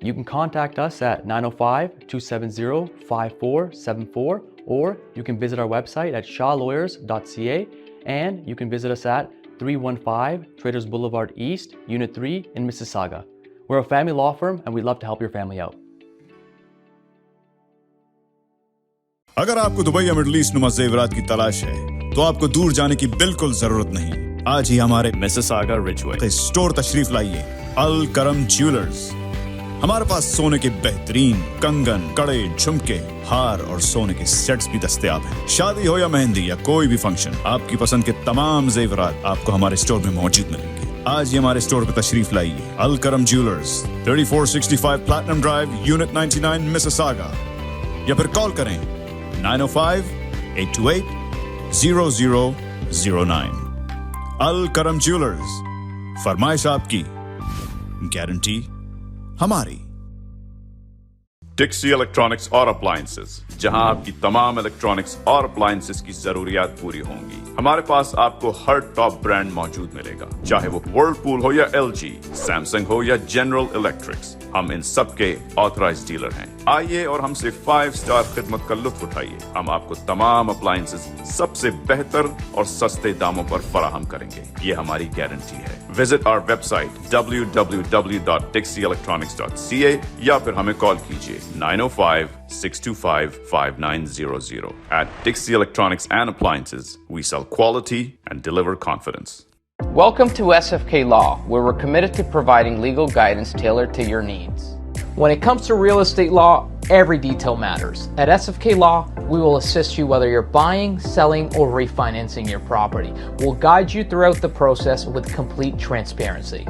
Speaker 4: You can contact us at 905-270-5474, or you can visit our website at shawlawyers.ca, and you can visit us at 315 Traders Boulevard East, Unit 3 in Mississauga. We're a family law firm and we'd love to help your family out.
Speaker 5: अगर आपको Dubai या middle east नुमा ज़ेवरात की तलाश है तो आपको दूर जाने की बिल्कुल जरूरत नहीं। आज ही हमारे मिसिसागा रिजवे स्टोर तशरीफ लाइए, अल करम ज्वेलर्स। हमारे पास सोने के बेहतरीन कंगन, कड़े, झुमके, हार और सोने के सेट्स भी दस्तयाब हैं। शादी हो या मेहंदी या कोई भी फंक्शन, आपकी पसंद के तमाम जेवरात आपको हमारे स्टोर में मौजूद मिलेंगे। आज ही हमारे स्टोर पर तशरीफ लाइए, अल करम jewellers, 3465 platinum drive, unit 99, Mississauga, या फिर कॉल करें 905-828-0009। अल करम ज्वेलर्स, फरमाइश आपकी, गारंटी हमारी।
Speaker 6: डिक्सी इलेक्ट्रॉनिक्स और अप्लायंसेस, जहां आपकी तमाम इलेक्ट्रॉनिक्स और अप्लायंसेस की जरूरियात पूरी होंगी। हमारे पास आपको हर टॉप ब्रांड मौजूद मिलेगा, चाहे वो वर्लपूल हो या LG, सैमसंग हो या जनरल इलेक्ट्रिक्स, हम इन सब के ऑथराइज्ड डीलर हैं। आइए और हमसे 5 स्टार खिदमत का लुत्फ उठाइए। हम आपको तमाम अप्लायंसेस सबसे बेहतर और सस्ते दामों पर फराहम करेंगे, ये हमारी गारंटी है। विजिट आवर वेबसाइट www.dixieelectronics.ca या फिर हमें कॉल कीजिए 905-625-5900. At Dixie Electronics and Appliances, we sell quality and deliver confidence.
Speaker 7: Welcome to SFK Law, where we're committed to providing legal guidance tailored to your needs. When it comes to real estate law, every detail matters. At SFK Law, we will assist you whether you're buying, selling, or refinancing your property. We'll guide you throughout the process with complete transparency.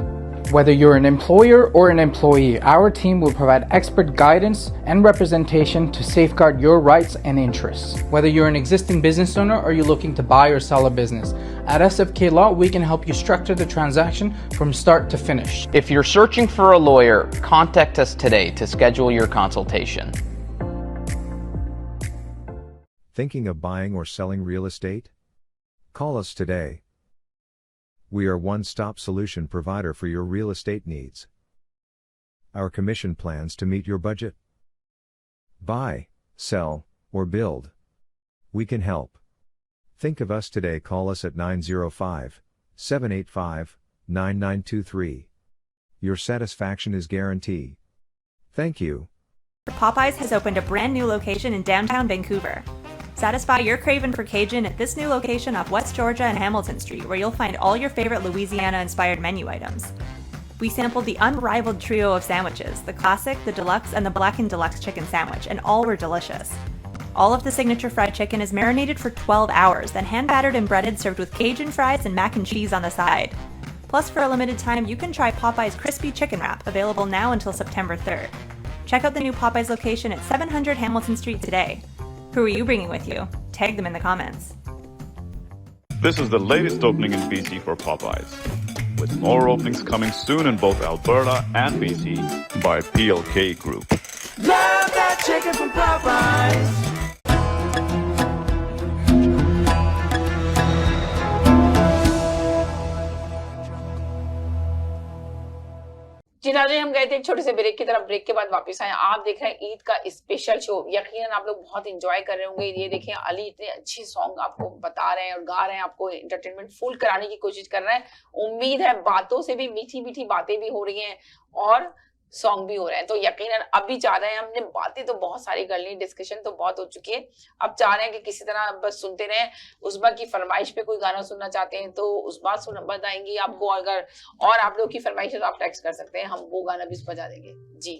Speaker 8: Whether you're an employer or an employee, our team will provide expert guidance and representation to safeguard your rights and interests. Whether you're an existing business owner or you're looking to buy or sell a business, at SFK Law, we can help you structure the transaction from start to finish.
Speaker 7: If you're searching for a lawyer, contact us today to schedule your consultation.
Speaker 9: Thinking of buying or selling real estate? Call us today. We are one-stop solution provider for your real estate needs. Our commission plans to meet your budget. Buy, sell, or build. We can help. Think of us today. Call us at 905-785-9923. Your satisfaction is guaranteed. Thank you.
Speaker 10: Popeyes has opened a brand new location in downtown Vancouver. Satisfy your craving for Cajun at this new location off West Georgia and Hamilton Street, where you'll find all your favorite Louisiana-inspired menu items. We sampled the unrivaled trio of sandwiches, the classic, the deluxe, and the blackened deluxe chicken sandwich, and all were delicious. All of the signature fried chicken is marinated for 12 hours, then hand-battered and breaded, served with Cajun fries and mac and cheese on the side. Plus, for a limited time, you can try Popeye's Crispy Chicken Wrap, available now until September 3rd. Check out the new Popeyes location at 700 Hamilton Street today. Who are you bringing with you? Tag them in the comments.
Speaker 6: This is the latest opening in BC for Popeyes, with more openings coming soon in both Alberta and BC by PLK Group.
Speaker 11: Love that chicken from Popeyes.
Speaker 1: जी नाज़रीन, हम गए थे एक छोटे से break की तरफ। Break के बाद वापस आए। आप देख रहे हैं ईद का स्पेशल शो। यकीनन आप लोग बहुत एंजॉय कर रहे होंगे। ये देखिए, अली इतने अच्छे सॉन्ग आपको बता रहे हैं और गा रहे हैं, आपको एंटरटेनमेंट फुल कराने की कोशिश कर रहे हैं। उम्मीद है बातों से भी मीठी मीठी बातें भी हो रही हैं और सॉन्ग भी हो रहे हैं। तो यकीनन अभी चाह रहे हैं, हमने बातें तो बहुत सारी कर ली, डिस्कशन तो बहुत हो चुकी है, अब चाह रहे हैं कि किसी तरह बस सुनते रहें। उसबा की फरमाइश पे कोई गाना सुनना चाहते हैं तो उसबा बताएंगी आपको, अगर और आप लोग की फरमाइश है तो आप टेक्स्ट कर सकते हैं, हम वो गाना भी बजा देंगे। जी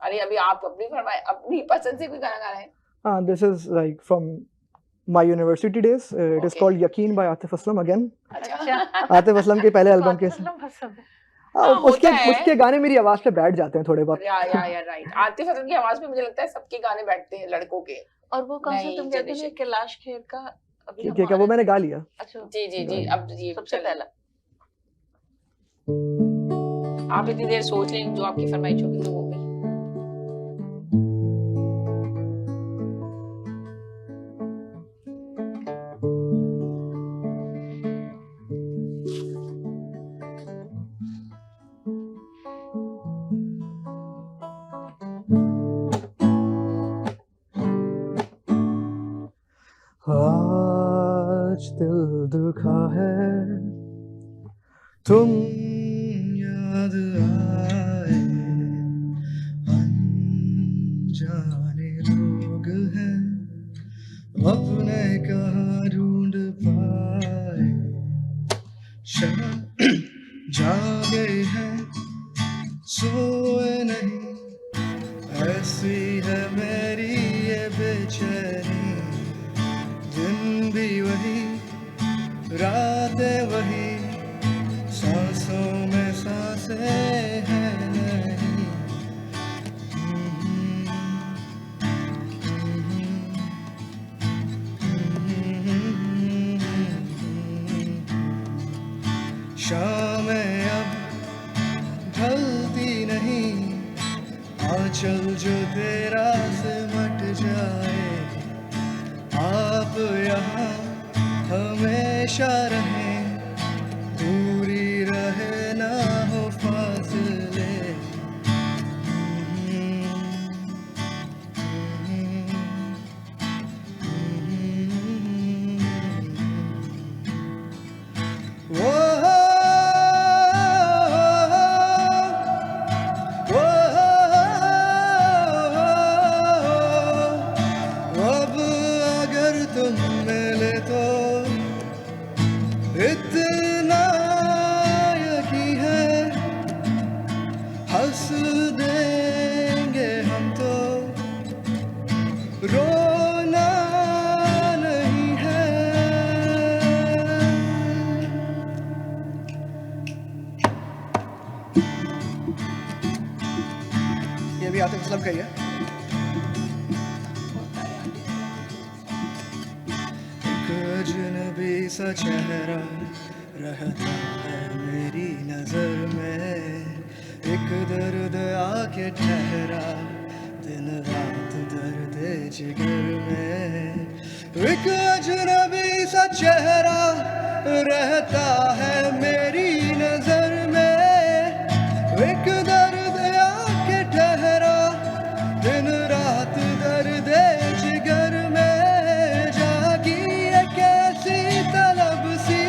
Speaker 1: अरे, अभी आप अपनी पसंद से कोई गाना गा रहे हैं?
Speaker 2: This is like from my university days. It is called Yaqeen by Atif Aslam again. Atif Aslam के पहले एल्बम के उसके गाने मेरी आवाज पे बैठ जाते हैं थोड़े बहुत।
Speaker 1: या राइट। आतिफ असलम की आवाज पे मुझे लगता है सबके गाने बैठते हैं, लड़कों के।
Speaker 3: और वो कौन सा तुम कहते हो, कैलाश खेर का? अभी
Speaker 2: ठीक है, वो मैंने गा लिया।
Speaker 3: अच्छा
Speaker 1: जी अब ये
Speaker 3: सबसे पहला
Speaker 1: आप इतनी देर सोच लें, जो आपकी फरमाइश होगी तो वो भी।
Speaker 2: आज दिल दुखा है, तुम याद आए, अनजाने लोग हैं, अपने कहाँ ढूंढ पाए, जागे हैं सोए नहीं, ऐसी है मेरी ये बेचैनी, दिन भी वही रातें वही, सांसों में सांसें हैं नहीं। शामें अब ढलती नहीं, आंचल जो तेरा सिमट जाए, आप यहाँ हमेशा रहें, दूरी रहे ना हो फासले। अब अगर तुम मिले तो इतना यकीन है, हंस देंगे हम तो, रोना नहीं है। ये भी आतिफ असलम का ही है। अजनबी सा चेहरा रहता है मेरी नजर में, एक दर्द आके ठहरा दिन रात दर्द जिगर में,
Speaker 11: एक अजनबी सा चेहरा रहता है मेरी नजर में, एक दर्द आके ठहरा दिन रात दर्द जिगर में, जागी है कैसी तलब सी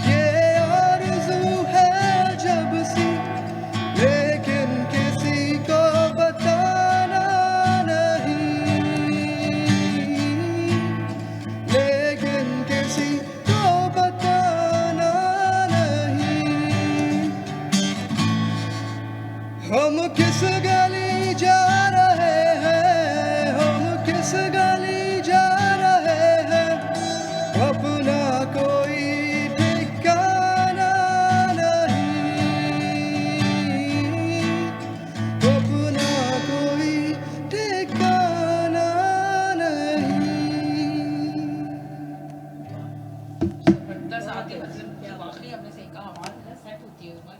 Speaker 11: ये आरज़ू है जब सी, लेकिन किसी को बताना नहीं, लेकिन किसी को बताना नहीं। हम किस गली जा रहे हैं, हम किस गली जा रहे हैं, अपना कोई ठिकाना नहीं, अपना कोई ठिकाना नहीं।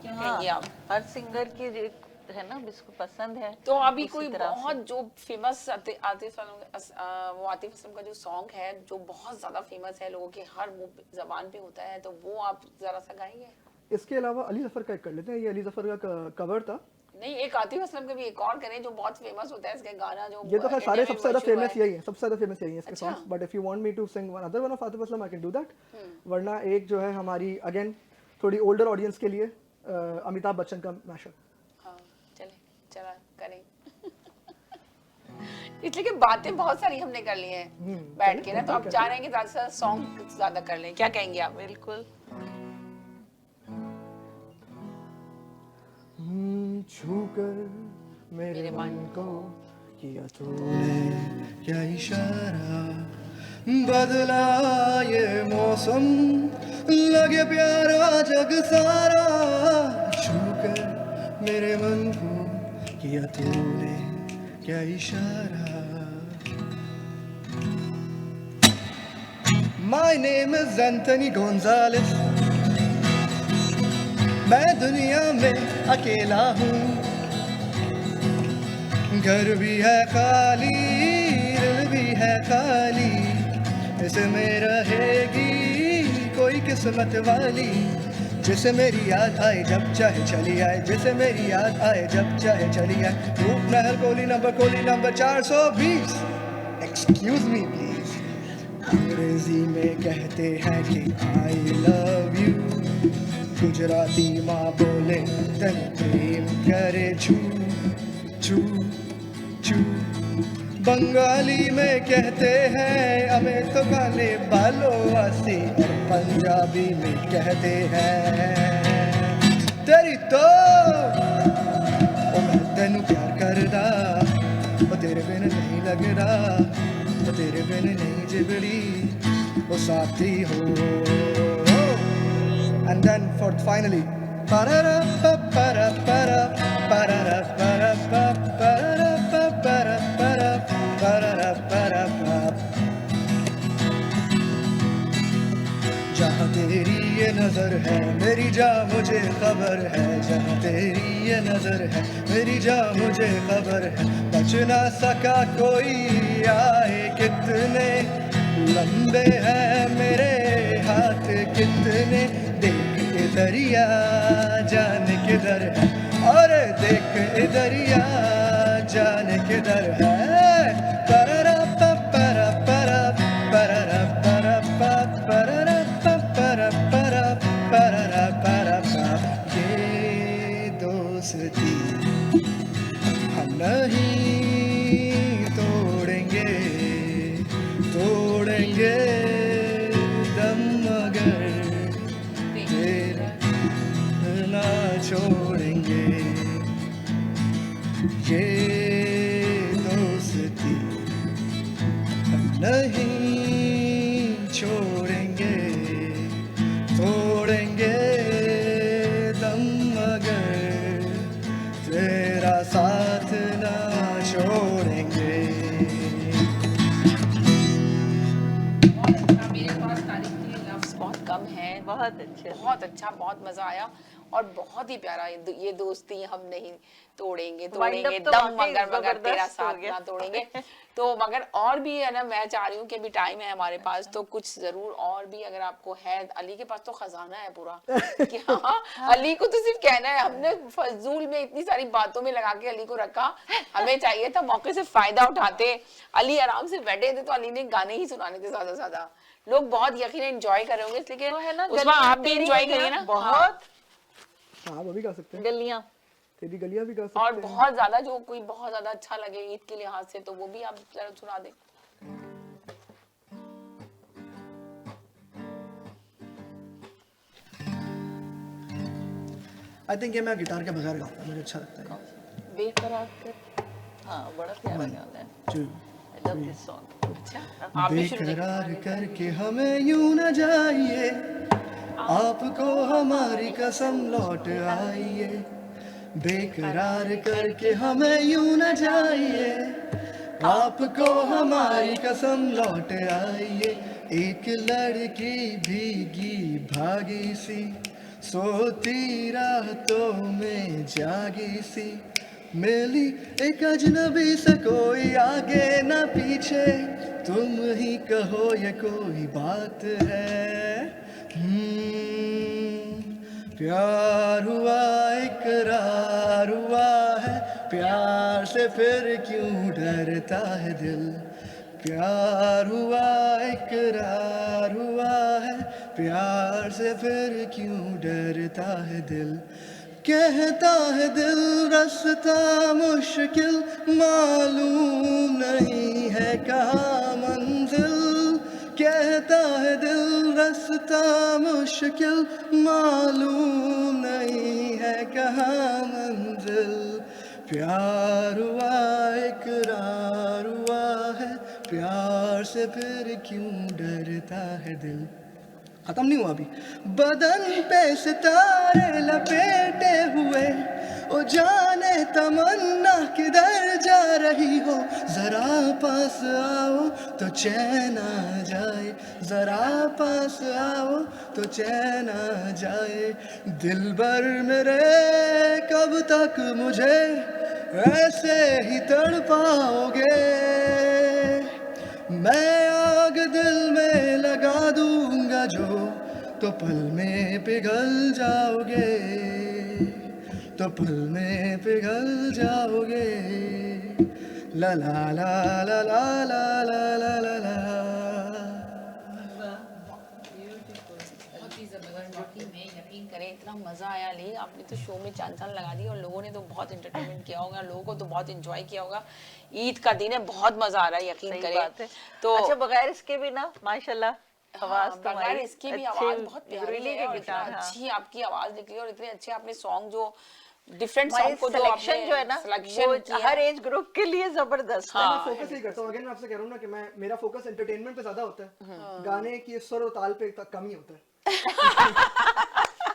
Speaker 1: कहेंगे आप?
Speaker 3: हर सिंगर की एक है ना जिसको पसंद है।
Speaker 1: तो अभी
Speaker 3: उसी
Speaker 1: कोई
Speaker 3: तरह से।
Speaker 1: बहुत जो फेमस आतिफ वो आतिफ असलम का जो सॉन्ग है जो बहुत ज्यादा फेमस है, लोगों के हर मुंह जबान पे होता है, तो वो आप जरा सा गाएंगे?
Speaker 2: इसके अलावा अली जफर का एक कर लेते हैं, ये अली जफर का कवर था।
Speaker 1: नहीं, एक आतिफ असलम का भी एक और करें जो बहुत फेमस होता है, इसका गाना जो
Speaker 2: ये तो खैर सारे
Speaker 1: इंडिया में
Speaker 2: सबसे ज्यादा
Speaker 1: मशहूर
Speaker 2: फेमस
Speaker 1: है।
Speaker 2: यही है, सबसे ज्यादा फेमस यही है इसके
Speaker 1: अच्छा।
Speaker 2: Songs, but if you want me to sing one other one of Atif Aslam I can do that. वरना एक जो है हमारी अगेन थोड़ी ओल्डर ऑडियंस के लिए अमिताभ बच्चन का मैशअप।
Speaker 1: हाँ, चले चला करें। इसलिए कि बातें बहुत सारी हमने कर ली हैं बैठ के ना, तो आप चाह रहे हैं कि ज्यादा से सॉन्ग ज्यादा कर लें, क्या कहेंगे आप?
Speaker 3: बिल्कुल।
Speaker 2: छू कर मेरे मन को
Speaker 11: किया तूने क्या इशारा, बदला ये मौसम लगे प्यारा जग सारा, छू कर मेरे मन को किया तूने क्या इशारा। My name is Anthony Gonzalez, मैं दुनिया में अकेला हूँ, घर भी है खाली दिल भी है खाली, इसमें रहेगी कोई किस्मत वाली, जिसे मेरी याद आए जब चाहे चली आए, जिसे मेरी याद आए जब चाहे चली आए। रूप नहर कोली नंबर 420। एक्सक्यूज मी प्लीज, अंग्रेजी में कहते हैं कि आई लव यू, गुजराती माँ बोले तन प्रेम करे छू छू छू, बंगाली में कहते हैं हमें तो काले बालों वासी, और पंजाबी में कहते हैं तेरी तो ओ मैं तेनू प्यार करदा, ओ तेरे बिन नहीं लगदा, ओ तेरे बिन नहीं जिबड़ी ओ साथी हो। And then for finally, parara pa para para parara para pa para pa para para parara para pa, जहाँ तेरी ये नजर है मेरी जा मुझे खबर है, जहाँ तेरी ये नजर है मेरी जा मुझे खबर है, बच ना सका कोई आए कितने लंबे हैं मेरे हाथ कितने, देख इधरिया जाने किधर है, और देख इधरिया जाने किधर है। पररा परा परा पररा परा पररा परा परा पररा परा पा, ये दोस्ती हम नहीं तोड़ेंगे, तोड़ेंगे दम मगर तेरे ना छोड़ेंगे, ये दोस्ती हम नहीं छोड़ेंगे, तोड़ेंगे दम मगर तेरा साथ ना छोड़ेंगे।
Speaker 1: मेरे पास तारीफ के लिए लफ्ज़ बहुत कम है।
Speaker 3: बहुत अच्छा।
Speaker 1: बहुत अच्छा, बहुत मज़ा आया। और बहुत ही प्यारा ये दोस्ती हम नहीं तोड़ेंगे
Speaker 3: Wind up
Speaker 1: तोड़ेंगे
Speaker 3: तो
Speaker 1: दम
Speaker 3: वाकई
Speaker 1: मगर तेरा
Speaker 3: जबरदस्त हो
Speaker 1: साथ
Speaker 3: गया।
Speaker 1: ना तोड़ेंगे। तो मगर और भी है ना, मैं चाह रही हूँ कि अभी टाइम है हमारे पास, तो कुछ जरूर और भी अगर आपको है, अली के पास तो खजाना है पूरा कि हाँ अली को तो सिर्फ कहना है, हमने फजूल में इतनी सारी बातों में लगा के अली को रखा, हमें चाहिए था मौके से फायदा उठाते, अली आराम से बैठे थे तो अली ने गाने ही सुनाने थे ज्यादा से ज्यादा, लोग बहुत यकीन एंजॉय कर रहे होंगे, इसलिए
Speaker 3: तो है ना,
Speaker 1: कि उसमें आप भी
Speaker 3: तेरी
Speaker 1: एंजॉय
Speaker 3: गलियां
Speaker 1: करिए ना
Speaker 3: बहुत
Speaker 2: हाँ वो भी गा सकते हैं,
Speaker 3: गलियां
Speaker 2: तेरी गलियां भी गा सकते
Speaker 1: और
Speaker 2: हैं।
Speaker 1: बहुत ज्यादा जो कोई बहुत ज्यादा अच्छा लगे ईद के लिहाज से, तो वो भी आप जरा सुना दें।
Speaker 11: आई थिंक ये मैं गिटार के बगैर गाऊंगा, मुझे अच्छा लगता है।
Speaker 3: बेकरार कर, हाँ बड़ा प्यारा गाना है,
Speaker 11: जी।
Speaker 3: I love this song.
Speaker 1: अच्छा आप भी शुरू करिए।
Speaker 11: बेकरार करके हमें यूं न जाइए, आपको हमारी कसम लौट आइए। बेकरार करके हमें यूं न जाइए, आपको हमारी कसम लौट आइए। एक लड़की भीगी भागी सी, सोती रातों में जागी सी, मिली एक अजनबी से कोई आगे न पीछे, तुम ही कहो ये कोई बात है। प्यार हुआ इकरार हुआ है, प्यार से फिर क्यों डरता है दिल। प्यार हुआ इकरार हुआ है, प्यार से फिर क्यों डरता है दिल। कहता है दिल रास्ता मुश्किल, मालूम नहीं है कहाँ मंजिल। कहता है दिल रास्ता मुश्किल, मालूम नहीं है कहाँ मंजिल। प्यार हुआ इकरार हुआ है, प्यार से फिर क्यों डरता है दिल। खत्म नहीं हुआ अभी। बदन पे सितारे लपेटे हुए, ओ जाने तमन्ना किधर जा रही हो। जरा पास आओ तो चैन आ जाए, जरा पास आओ तो चैन आ जाए। दिल भर मेरे कब तक मुझे ऐसे ही तड़पाओगे। मैं आग दिल में लगा दूंगा जो, तो पल में पिघल जाओगे, तो पल में पिघल जाओगे। ला ला ला ला ला ला ला ला ला ला।
Speaker 1: बहुत ही जबरदस्त, वाकई में यकीन करें इतना मजा आया अली, आपने तो शो में चांद चांद लगा दी और लोगों ने तो बहुत एंटरटेनमेंट किया होगा, लोगों को तो बहुत एंजॉय किया होगा। ईद का दिन है, बहुत मजा आ रहा है, यकीन
Speaker 3: सही
Speaker 1: करें।
Speaker 3: बात है।
Speaker 1: तो
Speaker 3: अच्छा बगैर इसके भी ना माशाल्लाह आवाज
Speaker 1: हाँ,
Speaker 3: तुम्हारी
Speaker 1: बगैर इसकी भी
Speaker 3: अच्छे
Speaker 1: आवाज बहुत प्यारी
Speaker 3: गुरीली
Speaker 1: है
Speaker 3: के
Speaker 1: और
Speaker 3: गिटार,
Speaker 1: इतना
Speaker 3: हाँ।
Speaker 1: अच्छी आपकी आवाज निकली और इतने अच्छे आपने सॉन्ग जो डिफरेंट
Speaker 3: हमारी
Speaker 1: सॉन्ग को जो
Speaker 3: सिलेक्शन
Speaker 1: आपने
Speaker 3: जो है ना
Speaker 1: सिलेक्शन
Speaker 3: वो
Speaker 1: किया
Speaker 3: हर एज ग्रुप के लिए जबरदस्त है।
Speaker 1: हाँ।
Speaker 2: मैं फोकस यही करता हूँ, अगेन मैं आपसे कह रहा हूँ ना कि मैं मेरा फोकस एंटरटेनमेंट पे ज्यादा होता है, गाने की स्वर और ताल पे कम ही होता है।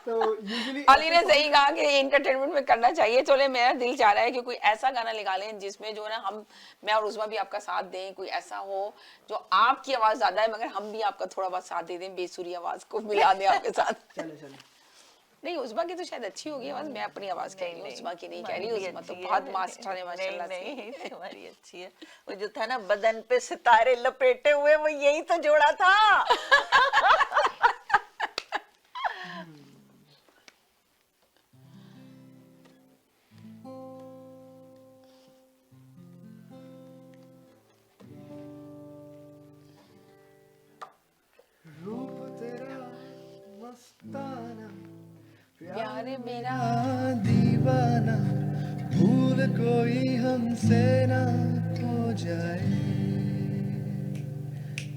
Speaker 2: तो यूजुअली
Speaker 1: अली ने सही कहा कि एंटरटेनमेंट में करना चाहिए। चले मेरा दिल चाह रहा है कि कोई ऐसा गाना निकालें जिसमें जो है ना हम, मैं और उस्मा भी आपका साथ दें, कोई ऐसा हो जो आपकी आवाज ज्यादा है मगर हम भी आपका थोड़ा बहुत साथ दे दें, बेसुरी आवाज को मिला दें आपके साथ।
Speaker 2: चले चले।
Speaker 1: नहीं उस्मा की तो शायद अच्छी होगी आवाज, मैं अपनी आवाज कह रही हूँ, उस्मा की नहीं कह रही।
Speaker 3: हमारी
Speaker 1: उस्मा तो
Speaker 3: अच्छी है।
Speaker 1: बहुत मास्टर है माशाल्लाह से।
Speaker 3: नहीं तुम्हारी अच्छी है। वो जो था ना बदन पे सितारे लपेटे हुए, वो यही तो जोड़ा था।
Speaker 11: रूप तेरा मस्ताना,
Speaker 1: प्यार मेरा
Speaker 11: दीवाना, भूल कोई हमसे ना हो जाए।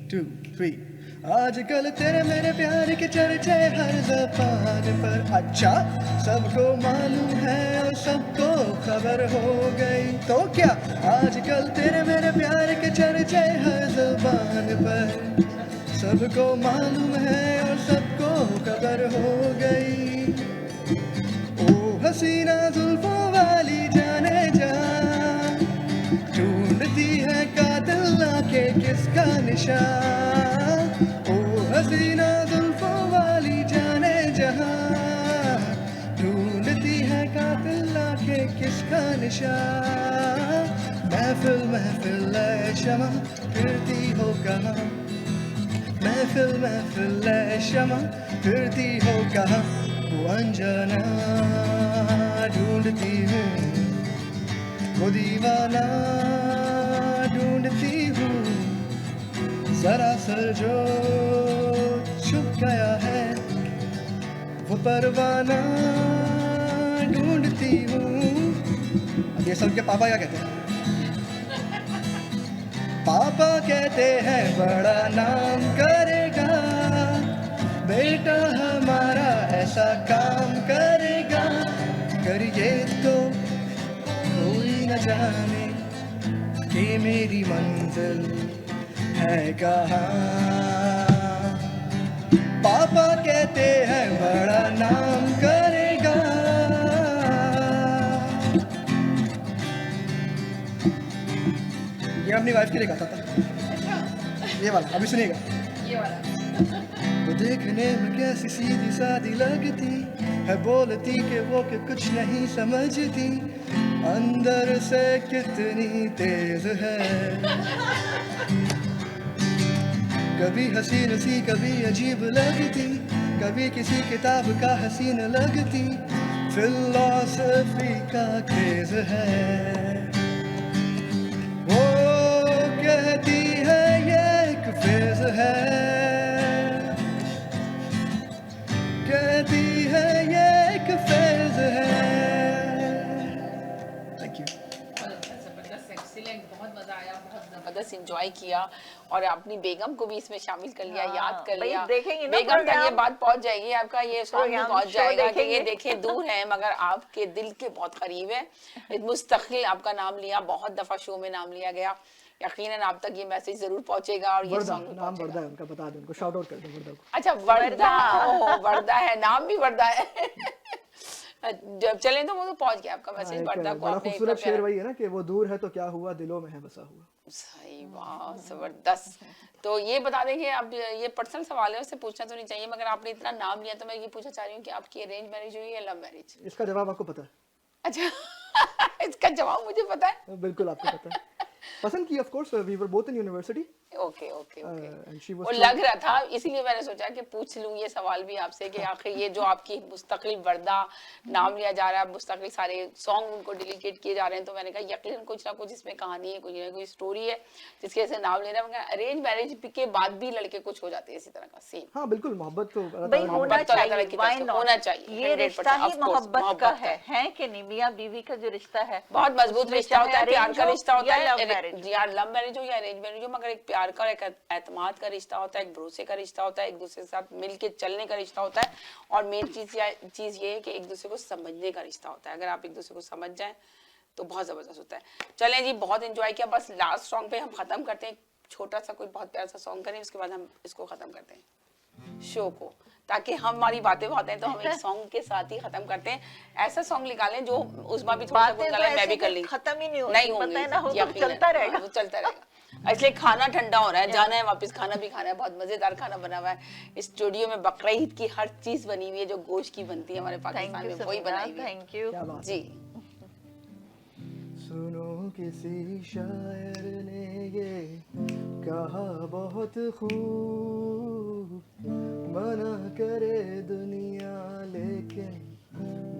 Speaker 11: 2 3 आजकल तेरे मेरे प्यार के चर्चे हर ज़बान पर। अच्छा सबको मालूम है और सबको खबर हो गई तो क्या, आजकल तेरे मेरे प्यार के चर्चे हर ज़बान पर। सबको मालूम है और सबको खबर हो गई। ओ हसीना जुल्फों वाली जाने जा, ढूंढती है कातिल आंखें किसका निशान। ओ हसीना जुल्फों वाली जाने जहां, किसका निशान, महफिल महफिल है शमा फिरती हो कहाँ, महफिल महफिल है शमा फिरती हो कहाँ, वो अनजाना ढूंढती हूँ, वो दीवाना ढूंढती हूँ, जरा सर जो छुप गया है, वो परवाना ढूंढती हूँ। अब ये सब के पापा क्या कहते हैं? पापा कहते हैं बड़ा नाम करेगा, बेटा हमारा ऐसा काम करेगा, करिए तो कोई न जाने कि मेरी मंजिल है कहाँ। पापा कहते हैं बड़ा नाम करेगा। ये अपनी वाइफ के लिए गाता था, ये वाला अभी सुनिएगा।
Speaker 1: ये वाला
Speaker 11: वो देखने में कैसी सीधी सादी लगती है, बोलती कि वो कि कुछ नहीं समझती, अंदर से कितनी तेज है, कभी हसीन सी कभी अजीब लगती, कभी किसी किताब का हसीन लगती, फिलॉसफी का क्रेज है। वो कहती है ये एक फेज है, कहती है ये एक फेज है। Thank you.
Speaker 1: जबरदस्त, एक्सीलेंट, बहुत मजा आया, बहुत जबरदस्त एंजॉय किया और अपनी बेगम को भी इसमें शामिल कर लिया, याद कर
Speaker 3: भाई
Speaker 1: लिया।
Speaker 3: देखेंगे ना
Speaker 1: बेगम तक ये
Speaker 3: प्रोग्राम।
Speaker 1: बात पहुंच जाएगी, आपका ये सॉन्ग भी
Speaker 3: प्रोग्राम,
Speaker 1: पहुंच
Speaker 3: शो
Speaker 1: जाएगा कि ये
Speaker 3: देखेंगे।
Speaker 1: देखिए दूर है मगर आपके दिल के बहुत करीब है। मुस्तकिल आपका नाम लिया, बहुत दफा शो में नाम लिया गया, यकीनन आप तक ये मैसेज जरूर पहुंचेगा और ये
Speaker 2: वर्दा,
Speaker 1: सॉन्ग भी
Speaker 2: नाम
Speaker 1: पहुंचेगा।
Speaker 2: वर्दा है उनका, बता दो उनको, शाउट आउट कर दो वर्दा को।
Speaker 1: अच्छा वर्दा, ओह वर्दा है, नाम भी वर्दा है। जब चलें तो वो तो पहुंच गया आपका मैसेज
Speaker 2: एक
Speaker 1: वर्दा को।
Speaker 2: बड़ा
Speaker 1: आपने
Speaker 2: खूबसूरत
Speaker 1: इतना
Speaker 2: शेर
Speaker 1: प्यारा-
Speaker 2: वही है ना कि वो दूर है तो क्या हुआ, दिलों में है बसा हुआ।
Speaker 1: सही, वाह जबरदस्त। तो ये बता दें कि अब ये पर्सनल सवाल है, उससे पूछना तो नहीं चाहिए, मगर आपने इतना नाम लिया तो मैं ये पूछना चाह रही हूँ कि आपकी अरेंज मैरिज हुई या लव मैरिज?
Speaker 2: इसका जवाब आपको पता है?
Speaker 1: अच्छा इसका जवाब मुझे पता है।
Speaker 2: बिल्कुल आपको पता है। पसंद की, of course we were both in university
Speaker 1: okay okay okay.
Speaker 2: And she
Speaker 1: वो
Speaker 2: वाज
Speaker 1: लग रहा था, इसीलिए मैंने सोचा कि पूछ लूं ये सवाल भी आपसे कि आखिर ये जो आपकी मुस्तकिल वर्दा नाम लिया जा रहा है, मुस्तकिल सारे सॉन्ग उनको डेडिकेट किए जा रहे हैं, तो मैंने कहा यकीनन कुछ ना कुछ इसमें कहानी है, कुछ ना कुछ स्टोरी है जिसके वजह से नाम ले रहा है। मगर अरेंज मैरिज के बाद भी लड़के कुछ हो जाते हैं इसी तरह का सेम।
Speaker 2: हाँ बिल्कुल, मोहब्बत तो
Speaker 3: भाई होना
Speaker 1: तो अलग तरह की
Speaker 3: चाहिए, why
Speaker 1: तरफ से
Speaker 3: not?
Speaker 1: होना चाहिए,
Speaker 3: ये
Speaker 1: 100%
Speaker 3: रिश्ता ही
Speaker 1: of course,
Speaker 3: मोहब्बत का
Speaker 1: मोहब्बत
Speaker 3: है कि नहीं? मियां बीवी का जो रिश्ता है
Speaker 1: बहुत मजबूत
Speaker 3: उसमें
Speaker 1: रिश्ता होता है,
Speaker 3: चाहे
Speaker 1: प्यार का
Speaker 3: arrange
Speaker 1: रिश्ता
Speaker 3: हो
Speaker 1: होता
Speaker 3: या
Speaker 1: है,
Speaker 3: love marriage हो।
Speaker 1: यार लव मैरिज हो या अरेंज मैरिज हो, मगर एक प्यार का, एक एतमाद का रिश्ता होता है, एक भरोसे का रिश्ता होता है, एक दूसरे के साथ मिलके चलने का रिश्ता होता है, और मेन चीज ये है कि एक दूसरे को समझने का रिश्ता होता है। अगर आप एक दूसरे को समझ जाएं तो बहुत जबरदस्त होता है। चलें जी, बहुत एंजॉय किया, बस लास्ट सॉन्ग पे हम खत्म करते हैं, छोटा सा कोई बहुत प्यारा सा सॉन्ग करें, उसके बाद हम इसको खत्म करते हैं शो को, ताकि हमारी बातें बहुत हैं तो हम एक सॉन्ग के साथ ही खत्म करते हैं। ऐसा सॉन्ग निकालें जो उसमें भी थोड़ा सा
Speaker 3: बातें तो
Speaker 1: गुनगुना, मैं भी
Speaker 3: ऐसे
Speaker 1: कर ली,
Speaker 3: खत्म ही नहीं
Speaker 1: नहीं
Speaker 3: होती, पता है ना, वो तो
Speaker 1: यकीनन,
Speaker 3: चलता रहेगा।
Speaker 1: वो चलता रहेगा। इसलिए खाना ठंडा हो रहा है, जाना है वापस, खाना भी खाना है, बहुत मजेदार खाना बना हुआ है स्टूडियो में, बकरीद की हर चीज बनी हुई है जो गोश्त की बनती है हमारे पाकिस्तान में, वही बनाई हुई है।
Speaker 3: Thank you.
Speaker 2: क्या बात
Speaker 1: जी।
Speaker 11: सुनो किसी शायर ने ये कहा बहुत खूब, मना करे दुनिया लेकिन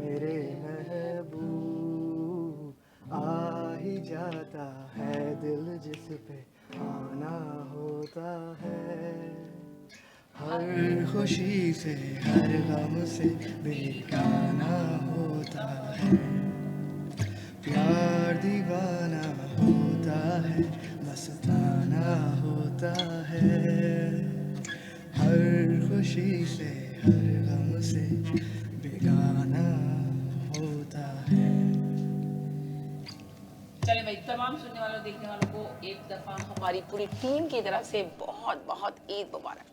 Speaker 11: मेरे महबूब, आ ही जाता है दिल जिस पे आना होता है, हर खुशी से हर गम से बेगाना होता है, प्यार दीवाना होता है, मस्ताना होता है, हर खुशी से हर गम से बेगाना होता है।
Speaker 1: चले भाई, तमाम सुनने वालों देखने वालों को एक दफा हमारी पूरी टीम की तरफ से बहुत बहुत ईद मुबारक।